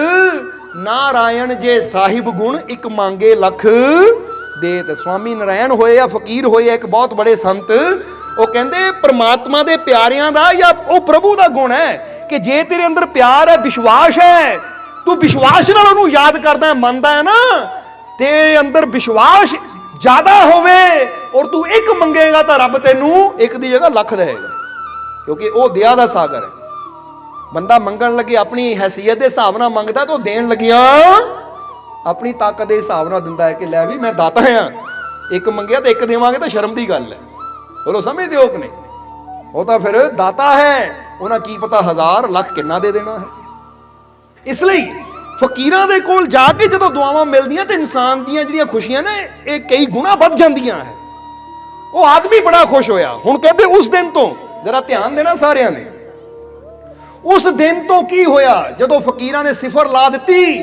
ਨਾਰਾਇਣ ਜੇ ਸਾਹਿਬ ਗੁਣ ਇੱਕ ਮੰਗੇ ਲੱਖ ਦੇਤ। ਸਵਾਮੀ ਨਾਰਾਇਣ ਹੋਏ ਆ, ਫਕੀਰ ਹੋਏ ਆ, ਇੱਕ ਬਹੁਤ ਬੜੇ ਸੰਤ, ਉਹ ਕਹਿੰਦੇ ਪ੍ਰਮਾਤਮਾ ਦੇ ਪਿਆਰਿਆਂ ਦਾ ਜਾਂ ਉਹ ਪ੍ਰਭੂ ਦਾ ਗੁਣ ਹੈ ਕਿ ਜੇ ਤੇਰੇ ਅੰਦਰ ਪਿਆਰ ਹੈ, ਵਿਸ਼ਵਾਸ ਹੈ, ਤੂੰ ਵਿਸ਼ਵਾਸ ਨਾਲ ਉਹਨੂੰ ਯਾਦ ਕਰਦਾ, ਮੰਨਦਾ ਹੈ ਨਾ, ਤੇਰੇ ਅੰਦਰ ਵਿਸ਼ਵਾਸ ਜ਼ਿਆਦਾ ਹੋਵੇ ਔਰ ਤੂੰ 1 ਮੰਗੇਗਾ ਤਾਂ ਰੱਬ ਤੈਨੂੰ 1 ਦੀ ਜਗ੍ਹਾ ਲੱਖ ਦੇਵੇਗਾ, ਕਿਉਂਕਿ ਉਹ ਦਇਆ ਦਾ ਸਾਗਰ ਹੈ। ਬੰਦਾ ਮੰਗਣ ਲੱਗੇ ਆਪਣੀ ਹੈਸੀਅਤ ਦੇ ਹਿਸਾਬ ਨਾਲ ਮੰਗਦਾ, ਤਾਂ ਉਹ ਦੇਣ ਲੱਗਿਆ ਆਪਣੀ ਤਾਕਤ ਦੇ ਹਿਸਾਬ ਨਾਲ ਦਿੰਦਾ ਹੈ ਕਿ ਲੈ ਵੀ ਮੈਂ ਦਾਤਾ ਹਾਂ, 1 ਮੰਗਿਆ ਤਾਂ 1 ਦੇਵਾਂਗੇ ਤਾਂ ਸ਼ਰਮ ਦੀ ਗੱਲ ਹੈ। ਬੋਲੋ ਸਮਝਦੇ ਹੋ ਕਿ ਨਹੀਂ? ਉਹ ਤਾਂ ਫਿਰ ਦਾਤਾ ਹੈ, ਉਹਨਾਂ ਕੀ ਪਤਾ 1000 ਲੱਖ ਕਿੰਨਾ ਦੇ ਦੇਣਾ ਹੈ। ਇਸ ਲਈ ਫਕੀਰਾਂ ਦੇ ਕੋਲ ਜਾ ਕੇ ਜਦੋਂ ਦੁਆਵਾਂ ਮਿਲਦੀਆਂ ਤੇ ਇਨਸਾਨ ਦੀਆਂ ਜਿਹੜੀਆਂ ਖੁਸ਼ੀਆਂ ਨੇ ਇਹ ਕਈ ਗੁਣਾ ਵੱਧ ਜਾਂਦੀਆਂ ਹੈ। ਉਹ ਆਦਮੀ ਬੜਾ ਖੁਸ਼ ਹੋਇਆ। ਹੁਣ ਕਹਿੰਦੇ ਉਸ ਦਿਨ ਤੋਂ, ਜਰਾ ਧਿਆਨ ਦੇਣਾ ਸਾਰਿਆਂ ਨੇ, ਉਸ ਦਿਨ ਤੋਂ ਕੀ ਹੋਇਆ? ਜਦੋਂ ਫਕੀਰਾਂ ਨੇ ਸਿਫਰ ਲਾ ਦਿੱਤੀ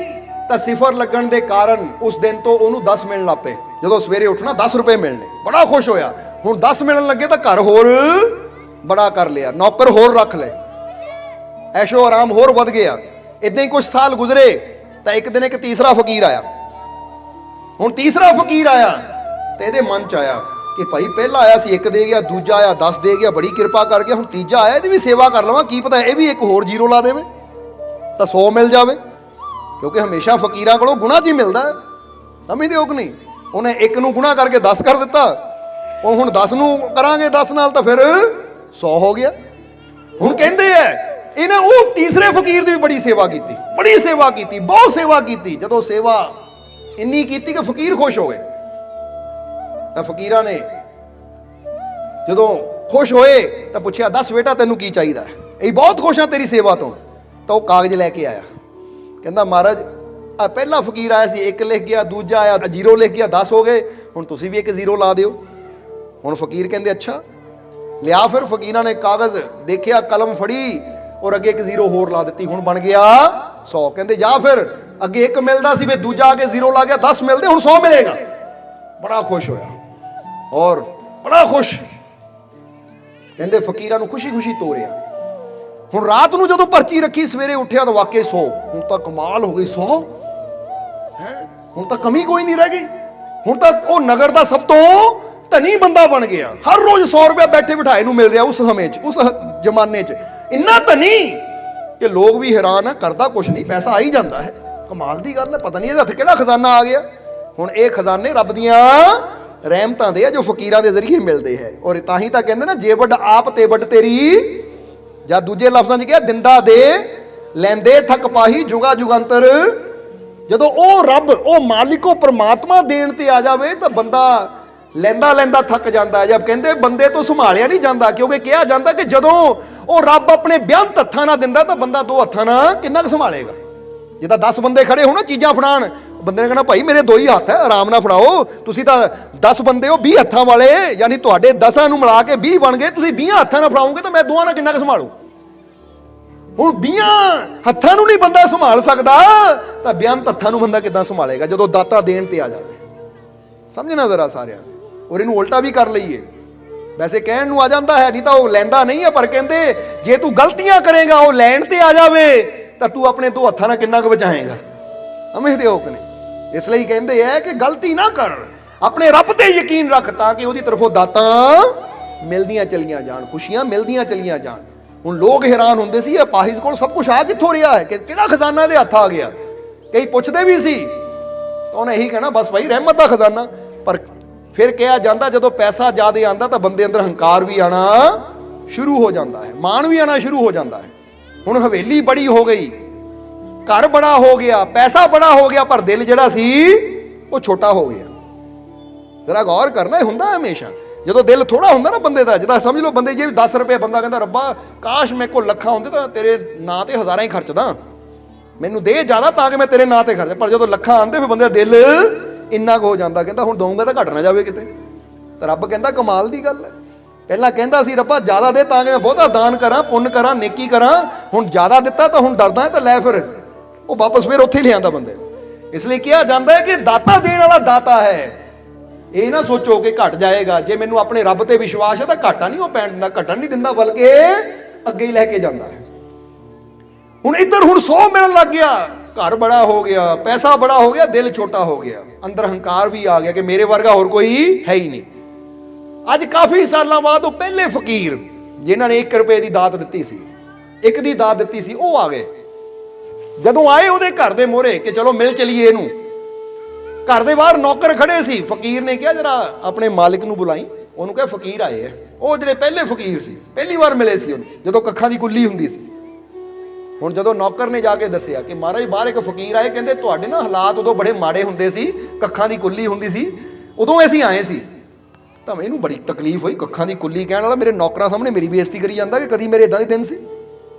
ਤਾਂ ਸਿਫਰ ਲੱਗਣ ਦੇ ਕਾਰਨ ਉਸ ਦਿਨ ਤੋਂ ਉਹਨੂੰ 10 ਮਿਲਣ ਲੱਗ ਪਏ। ਜਦੋਂ ਸਵੇਰੇ ਉੱਠਣਾ 10 ਰੁਪਏ ਮਿਲਣੇ, ਬੜਾ ਖੁਸ਼ ਹੋਇਆ। ਹੁਣ 10 ਮਿਲਣ ਲੱਗੇ ਤਾਂ ਘਰ ਹੋਰ ਬੜਾ ਕਰ ਲਿਆ, ਨੌਕਰ ਹੋਰ ਰੱਖ ਲਏ, ਐਸ਼ੋ ਆਰਾਮ ਹੋਰ ਵੱਧ ਗਿਆ। ਇਦਾਂ ਹੀ ਕੁਝ ਸਾਲ ਗੁਜ਼ਰੇ ਤਾਂ ਇੱਕ ਦਿਨ ਇੱਕ ਤੀਸਰਾ ਫਕੀਰ ਆਇਆ। ਹੁਣ ਤੀਸਰਾ ਫਕੀਰ ਆਇਆ ਤੇ ਇਹਦੇ ਮਨ ਚ ਆਇਆ ਕਿ ਭਾਈ ਪਹਿਲਾ ਆਇਆ ਸੀ 1 ਦੇ ਗਿਆ, ਦੂਜਾ ਆਇਆ 10 ਦੇ ਗਿਆ, ਬੜੀ ਕਿਰਪਾ ਕਰ ਗਿਆ, ਹੁਣ ਤੀਜਾ ਆਇਆ ਇਹਦੀ ਵੀ ਸੇਵਾ ਕਰ ਲਵਾਂ, ਕੀ ਪਤਾ ਇਹ ਵੀ 1 ਹੋਰ ਜ਼ੀਰੋ ਲਾ ਦੇਵੇ ਤਾਂ 100 ਮਿਲ ਜਾਵੇ, ਕਿਉਂਕਿ ਹਮੇਸ਼ਾ ਫਕੀਰਾਂ ਕੋਲੋਂ ਗੁਣਾ ਜੀ ਮਿਲਦਾ ਹੈ। ਸਮਝਦੇ ਹੋ ਕਿ ਨਹੀਂ? ਉਹਨੇ 1 ਨੂੰ ਗੁਣਾ ਕਰਕੇ 10 ਕਰ ਦਿੱਤਾ, ਉਹ ਹੁਣ 10 ਨੂੰ ਕਰਾਂਗੇ 10 ਨਾਲ ਤਾਂ ਫਿਰ 100 ਹੋ ਗਿਆ। ਹੁਣ ਕਹਿੰਦੇ ਐ ਇਹਨੇ ਉਹ ਤੀਸਰੇ ਫਕੀਰ ਦੀ ਵੀ ਬੜੀ ਸੇਵਾ ਕੀਤੀ, ਬੜੀ ਸੇਵਾ ਕੀਤੀ, ਬਹੁਤ ਸੇਵਾ ਕੀਤੀ। ਜਦੋਂ ਸੇਵਾ ਇੰਨੀ ਕੀਤੀ ਕਿ ਫਕੀਰ ਖੁਸ਼ ਹੋ ਗਏ, ਤਾਂ ਫਕੀਰਾਂ ਨੇ ਜਦੋਂ ਖੁਸ਼ ਹੋਏ ਤਾਂ ਪੁੱਛਿਆ 10 ਬੇਟਾ ਤੈਨੂੰ ਕੀ ਚਾਹੀਦਾ? ਇਹ ਬਹੁਤ ਖੁਸ਼ ਆ ਤੇਰੀ ਸੇਵਾ ਤੋਂ। ਤਾਂ ਉਹ ਕਾਗਜ਼ ਲੈ ਕੇ ਆਇਆ, ਕਹਿੰਦਾ ਮਹਾਰਾਜ ਆ ਪਹਿਲਾ ਫਕੀਰ ਆਇਆ ਸੀ 1 ਲਿਖ ਗਿਆ, ਦੂਜਾ ਆਇਆ 0 ਲਿਖ ਗਿਆ, 10 ਹੋ ਗਏ, ਹੁਣ ਤੁਸੀਂ ਵੀ 1 0 ਲਾ ਦਿਓ। ਹੁਣ ਫਕੀਰ ਕਹਿੰਦੇ ਅੱਛਾ ਲਿਆ। ਫਿਰ ਫਕੀਰਾਂ ਨੇ ਕਾਗਜ਼ ਦੇਖਿਆ, ਕਲਮ ਫੜੀ ਔਰ ਅੱਗੇ 1 0 ਹੋਰ ਲਾ ਦਿੱਤੀ, ਹੁਣ ਬਣ ਗਿਆ 100। ਕਹਿੰਦੇ ਜਾ ਫਿਰ ਅੱਗੇ 1 ਮਿਲਦਾ ਸੀ, ਫਿਰ ਦੂਜਾ ਆ ਕੇ 0 ਲਾ ਗਿਆ, 10 ਮਿਲਦੇ, ਹੁਣ 100 ਮਿਲੇਗਾ। ਬੜਾ ਖੁਸ਼ ਹੋਇਆ ਔਰ ਬੜਾ ਖੁਸ਼, ਕਹਿੰਦੇ ਫਕੀਰਾਂ ਨੂੰ ਖੁਸ਼ੀ ਖੁਸ਼ੀ ਤੋਰਿਆ। ਹੁਣ ਰਾਤ ਨੂੰ ਜਦੋਂ ਪਰਚੀ ਰੱਖੀ, ਸਵੇਰੇ ਉੱਠਿਆ ਤਾਂ ਵਾਕਈ 100। ਹੁਣ ਤਾਂ ਕਮਾਲ ਹੋ ਗਈ, 100 ਹੈ, ਹੁਣ ਤਾਂ ਕਮੀ ਕੋਈ ਨਹੀਂ ਰਹਿ ਗਈ। ਹੁਣ ਤਾਂ ਉਹ ਨਗਰ ਦਾ ਸਭ ਤੋਂ ਧਨੀ ਬੰਦਾ ਬਣ ਗਿਆ। ਹਰ ਰੋਜ਼ 100 ਰੁਪਇਆ ਬੈਠੇ ਬਿਠਾਏ ਨੂੰ ਮਿਲ ਰਿਹਾ ਉਸ ਸਮੇਂ 'ਚ, ਉਸ ਜ਼ਮਾਨੇ 'ਚ। ਇੰਨਾ ਧਨੀ ਕਿ ਲੋਕ ਵੀ ਹੈਰਾਨ ਆ, ਕਰਦਾ ਕੁਛ ਨਹੀਂ, ਪੈਸਾ ਆ ਹੀ ਜਾਂਦਾ ਹੈ। ਕਮਾਲ ਦੀ ਗੱਲ ਹੈ, ਪਤਾ ਨਹੀਂ ਇਹਦੇ ਹੱਥ ਕਿਹੜਾ ਖਜ਼ਾਨਾ ਆ ਗਿਆ। ਹੁਣ ਇਹ ਖਜ਼ਾਨੇ ਰੱਬ ਦੀਆਂ ਰਹਿਮਤਾਂ ਦੇ ਆ ਜੋ ਫਕੀਰਾਂ ਦੇ ਜ਼ਰੀਏ ਮਿਲਦੇ ਹੈ। ਔਰ ਤਾਂ ਹੀ ਤਾਂ ਕਹਿੰਦੇ ਨਾ ਜੇ ਵੱਡ ਆਪ ਤੇ ਵੱਡ ਤੇਰੀ, ਜਾਂ ਦੂਜੇ ਲਫ਼ਜ਼ਾਂ 'ਚ ਕਿਹਾ ਦਿੰਦਾ ਦੇ ਲੈਂਦੇ ਥੱਕ ਪਾਹੀ ਜੁਗਾ ਜੁਗੰਤਰ। ਜਦੋਂ ਉਹ ਰੱਬ, ਉਹ ਮਾਲਿਕ, ਉਹ ਪਰਮਾਤਮਾ ਦੇਣ ਤੇ ਆ ਜਾਵੇ ਤਾਂ ਬੰਦਾ ਲੈਂਦਾ ਲੈਂਦਾ ਥੱਕ ਜਾਂਦਾ ਹੈ। ਜਦ ਕਹਿੰਦੇ ਬੰਦੇ ਤੋਂ ਸੰਭਾਲਿਆ ਨਹੀਂ ਜਾਂਦਾ, ਕਿਉਂਕਿ ਕਿਹਾ ਜਾਂਦਾ ਕਿ ਜਦੋਂ ਉਹ ਰੱਬ ਆਪਣੇ ਬੇਅੰਤ ਹੱਥਾਂ ਨਾਲ ਦਿੰਦਾ ਤਾਂ ਬੰਦਾ 2 ਹੱਥਾਂ ਨਾਲ ਕਿੰਨਾ ਕੁ ਸੰਭਾਲੇਗਾ। ਜਿੱਦਾਂ 10 ਬੰਦੇ ਖੜੇ ਹੋਣ ਚੀਜ਼ਾਂ ਫੜਾਉਣ, ਬੰਦੇ ਨੇ ਕਹਿਣਾ ਭਾਈ ਮੇਰੇ 2 ਹੀ ਹੱਥ ਹੈ, ਆਰਾਮ ਨਾਲ ਫੜਾਓ। ਤੁਸੀਂ ਤਾਂ 10 ਬੰਦੇ ਹੋ 20 ਹੱਥਾਂ ਵਾਲੇ, ਯਾਨੀ ਤੁਹਾਡੇ 10 ਨੂੰ ਮਿਲਾ ਕੇ 20 ਬਣ ਗਏ, ਤੁਸੀਂ 20 ਹੱਥਾਂ ਨਾਲ ਫੜਾਓਗੇ ਤਾਂ ਮੈਂ 2 ਨਾਲ ਕਿੰਨਾ ਕੁ ਸੰਭਾਲੂ। ਹੁਣ 20 ਹੱਥਾਂ ਨੂੰ ਨਹੀਂ ਬੰਦਾ ਸੰਭਾਲ ਸਕਦਾ ਤਾਂ ਬੇਅੰਤ ਹੱਥਾਂ ਨੂੰ ਬੰਦਾ ਕਿੱਦਾਂ ਸੰਭਾਲੇਗਾ ਜਦੋਂ ਦਾਤਾ ਦੇਣ ਤੇ ਆ ਜਾਵੇ। ਸਮਝਣਾ ਜ਼ਰਾ ਸਾਰਿਆਂ ਨੇ। ਔਰ ਇਹਨੂੰ ਉਲਟਾ ਵੀ ਕਰ ਲਈਏ, ਵੈਸੇ ਕਹਿਣ ਨੂੰ ਆ ਜਾਂਦਾ ਹੈ, ਨਹੀਂ ਤਾਂ ਉਹ ਲੈਂਦਾ ਨਹੀਂ ਹੈ, ਪਰ ਕਹਿੰਦੇ ਜੇ ਤੂੰ ਗਲਤੀਆਂ ਕਰੇਗਾ ਉਹ ਲੈਣ ਤੇ ਆ ਜਾਵੇ ਤਾਂ ਤੂੰ ਆਪਣੇ 2 ਹੱਥਾਂ ਨਾਲ ਕਿੰਨਾ ਕੁ ਬਚਾਏਗਾ। ਸਮਝਦੇ ਹੋ ਕਿ ਨਹੀਂ? ਇਸ ਲਈ ਕਹਿੰਦੇ ਐ ਕਿ ਗਲਤੀ ਨਾ ਕਰ, ਆਪਣੇ ਰੱਬ ਤੇ ਯਕੀਨ ਰੱਖ ਤਾਂ ਕਿ ਉਹਦੀ ਤਰਫੋਂ ਦਾਤਾਂ ਮਿਲਦੀਆਂ ਚਲੀਆਂ ਜਾਣ, ਖੁਸ਼ੀਆਂ ਮਿਲਦੀਆਂ ਚਲੀਆਂ ਜਾਣ। ਹੁਣ ਲੋਕ ਹੈਰਾਨ ਹੁੰਦੇ ਸੀ ਇਹ ਪਾਹਿਜ਼ ਕੋਲ ਸਭ ਕੁਝ ਆ ਕਿੱਥੋਂ ਰਿਹਾ ਹੈ, ਕਿ ਕਿਹੜਾ ਖਜ਼ਾਨਾ ਦੇ ਹੱਥ ਆ ਗਿਆ। ਕਈ ਪੁੱਛਦੇ ਵੀ ਸੀ ਤਾਂ ਉਹਨੇ ਇਹੀ ਕਹਿਣਾ ਬਸ ਭਾਈ ਰਹਿਮਤ ਦਾ ਖਜ਼ਾਨਾ। ਪਰ ਫਿਰ ਕਿਹਾ ਜਾਂਦਾ ਜਦੋਂ ਪੈਸਾ ਜ਼ਿਆਦਾ ਆਉਂਦਾ ਤਾਂ ਬੰਦੇ ਅੰਦਰ ਹੰਕਾਰ ਵੀ ਆਣਾ ਸ਼ੁਰੂ ਹੋ ਜਾਂਦਾ ਹੈ, ਮਾਣ ਵੀ ਆਣਾ ਸ਼ੁਰੂ ਹੋ ਜਾਂਦਾ ਹੈ। ਹੁਣ ਹਵੇਲੀ ਬੜੀ ਹੋ ਗਈ, ਘਰ ਬੜਾ ਹੋ ਗਿਆ, ਪੈਸਾ ਬੜਾ ਹੋ ਗਿਆ, ਪਰ ਦਿਲ ਜਿਹੜਾ ਸੀ ਉਹ ਛੋਟਾ ਹੋ ਗਿਆ। ਜਰਾ ਗੌਰ ਕਰਨਾ, ਇਹ ਹੁੰਦਾ ਹਮੇਸ਼ਾ ਜਦੋਂ ਦਿਲ ਥੋੜਾ ਹੁੰਦਾ ਨਾ ਬੰਦੇ ਦਾ। ਜਿੱਦਾਂ ਸਮਝ ਲਓ ਬੰਦੇ ਜੇ 10 ਰੁਪਏ ਬੰਦਾ ਕਹਿੰਦਾ ਰੱਬਾ ਕਾਸ਼ ਮੇਰੇ ਕੋਲ ਲੱਖਾਂ ਹੁੰਦੇ ਤਾਂ ਤੇਰੇ ਨਾਂ ਤੇ ਹਜ਼ਾਰਾਂ ਹੀ ਖਰਚਦਾ, ਮੈਨੂੰ ਦੇ ਜ਼ਿਆਦਾ ਤਾਂ ਕਿ ਮੈਂ ਤੇਰੇ ਨਾਂ ਤੇ ਖਰਚ। ਪਰ ਜਦੋਂ ਲੱਖਾਂ ਆਉਂਦੇ ਫਿਰ ਬੰਦੇ ਦਾ ਦਿਲ ਇੰਨਾ ਕੁ ਹੋ ਜਾਂਦਾ, ਕਹਿੰਦਾ ਹੁਣ ਦਊਂਗਾ ਤਾਂ ਘਟ ਨਾ ਜਾਵੇ ਕਿਤੇ। ਤਾਂ ਰੱਬ ਕਹਿੰਦਾ ਕਮਾਲ ਦੀ ਗੱਲ ਹੈ, ਪਹਿਲਾਂ ਕਹਿੰਦਾ ਸੀ ਰੱਬਾ ਜ਼ਿਆਦਾ ਦੇ ਤਾਂ ਕਿ ਮੈਂ ਬਹੁਤਾ ਦਾਨ ਕਰਾਂ, ਪੁੰਨ ਕਰਾਂ, ਨੇਕੀ ਕਰਾਂ, ਹੁਣ ਜ਼ਿਆਦਾ ਦਿੱਤਾ ਤਾਂ ਹੁਣ ਡਰਦਾ ਤਾਂ ਲੈ ਫਿਰ ਉਹ ਵਾਪਸ ਫਿਰ ਉੱਥੇ ਹੀ ਲਿਆਂਦਾ ਬੰਦੇ ਨੂੰ। ਇਸ ਲਈ ਕਿਹਾ ਜਾਂਦਾ ਹੈ ਕਿ ਦਾਤਾ ਦੇਣ ਵਾਲਾ ਦਾਤਾ ਹੈ। ਇਹ ਨਾ ਸੋਚੋ ਕਿ ਘਟ ਜਾਏਗਾ, ਜੇ ਮੈਨੂੰ ਆਪਣੇ ਰੱਬ ਤੇ ਵਿਸ਼ਵਾਸ ਹੈ ਤਾਂ ਘਾਟਾ ਨਹੀਂ ਉਹ ਪੈਣ ਦਿੰਦਾ, ਘਟਣ ਨਹੀਂ ਦਿੰਦਾ, ਬਲਕਿ ਅੱਗੇ ਹੀ ਲੈ ਕੇ ਜਾਂਦਾ ਹੈ। ਹੁਣ ਇੱਧਰ ਹੁਣ 100 ਮਿਲਣ ਲੱਗ ਗਿਆ, ਘਰ ਬੜਾ ਹੋ ਗਿਆ, ਪੈਸਾ ਬੜਾ ਹੋ ਗਿਆ, ਦਿਲ ਛੋਟਾ ਹੋ ਗਿਆ, ਅੰਦਰ ਹੰਕਾਰ ਵੀ ਆ ਗਿਆ ਕਿ ਮੇਰੇ ਵਰਗਾ ਹੋਰ ਕੋਈ ਹੈ ਹੀ ਨਹੀਂ। ਅੱਜ ਕਾਫੀ ਸਾਲਾਂ ਬਾਅਦ ਉਹ ਪਹਿਲੇ ਫਕੀਰ ਜਿਨ੍ਹਾਂ ਨੇ 1 ਰੁਪਏ ਦੀ ਦਾਤ ਦਿੱਤੀ ਸੀ, 1 ਦੀ ਦਾਤ ਦਿੱਤੀ ਸੀ, ਉਹ ਆ ਗਏ। ਜਦੋਂ ਆਏ ਉਹਦੇ ਘਰ ਦੇ ਮੋਹਰੇ ਕਿ ਚਲੋ ਮਿਲ ਚਲੀਏ ਇਹਨੂੰ, ਘਰ ਦੇ ਬਾਹਰ ਨੌਕਰ ਖੜੇ ਸੀ। ਫਕੀਰ ਨੇ ਕਿਹਾ ਜਰਾ ਆਪਣੇ ਮਾਲਿਕ ਨੂੰ ਬੁਲਾਈ, ਉਹਨੂੰ ਕਿਹਾ ਫਕੀਰ ਆਏ ਹੈ। ਉਹ ਜਿਹੜੇ ਪਹਿਲੇ ਫਕੀਰ ਸੀ, ਪਹਿਲੀ ਵਾਰ ਮਿਲੇ ਸੀ ਉਹਨੂੰ ਜਦੋਂ ਕੱਖਾਂ ਦੀ ਕੁੱਲੀ ਹੁੰਦੀ ਸੀ। ਹੁਣ ਜਦੋਂ ਨੌਕਰ ਨੇ ਜਾ ਕੇ ਦੱਸਿਆ ਕਿ ਮਹਾਰਾਜ ਬਾਹਰ ਇੱਕ ਫਕੀਰ ਆਏ, ਕਹਿੰਦੇ ਤੁਹਾਡੇ ਨਾ ਹਾਲਾਤ ਉਦੋਂ ਬੜੇ ਮਾੜੇ ਹੁੰਦੇ ਸੀ, ਕੱਖਾਂ ਦੀ ਕੁੱਲੀ ਹੁੰਦੀ ਸੀ, ਉਦੋਂ ਅਸੀਂ ਆਏ ਸੀ। ਤਾਂ ਮੈਨੂੰ ਬੜੀ ਤਕਲੀਫ ਹੋਈ, ਕੱਖਾਂ ਦੀ ਕੁੱਲੀ ਕਹਿਣ ਵਾਲਾ ਮੇਰੇ ਨੌਕਰਾਂ ਸਾਹਮਣੇ ਮੇਰੀ ਬੇਇੱਜ਼ਤੀ ਕਰੀ ਜਾਂਦਾ ਕਿ ਕਦੀ ਮੇਰੇ ਇਦਾਂ ਦੇ ਦਿਨ ਸੀ।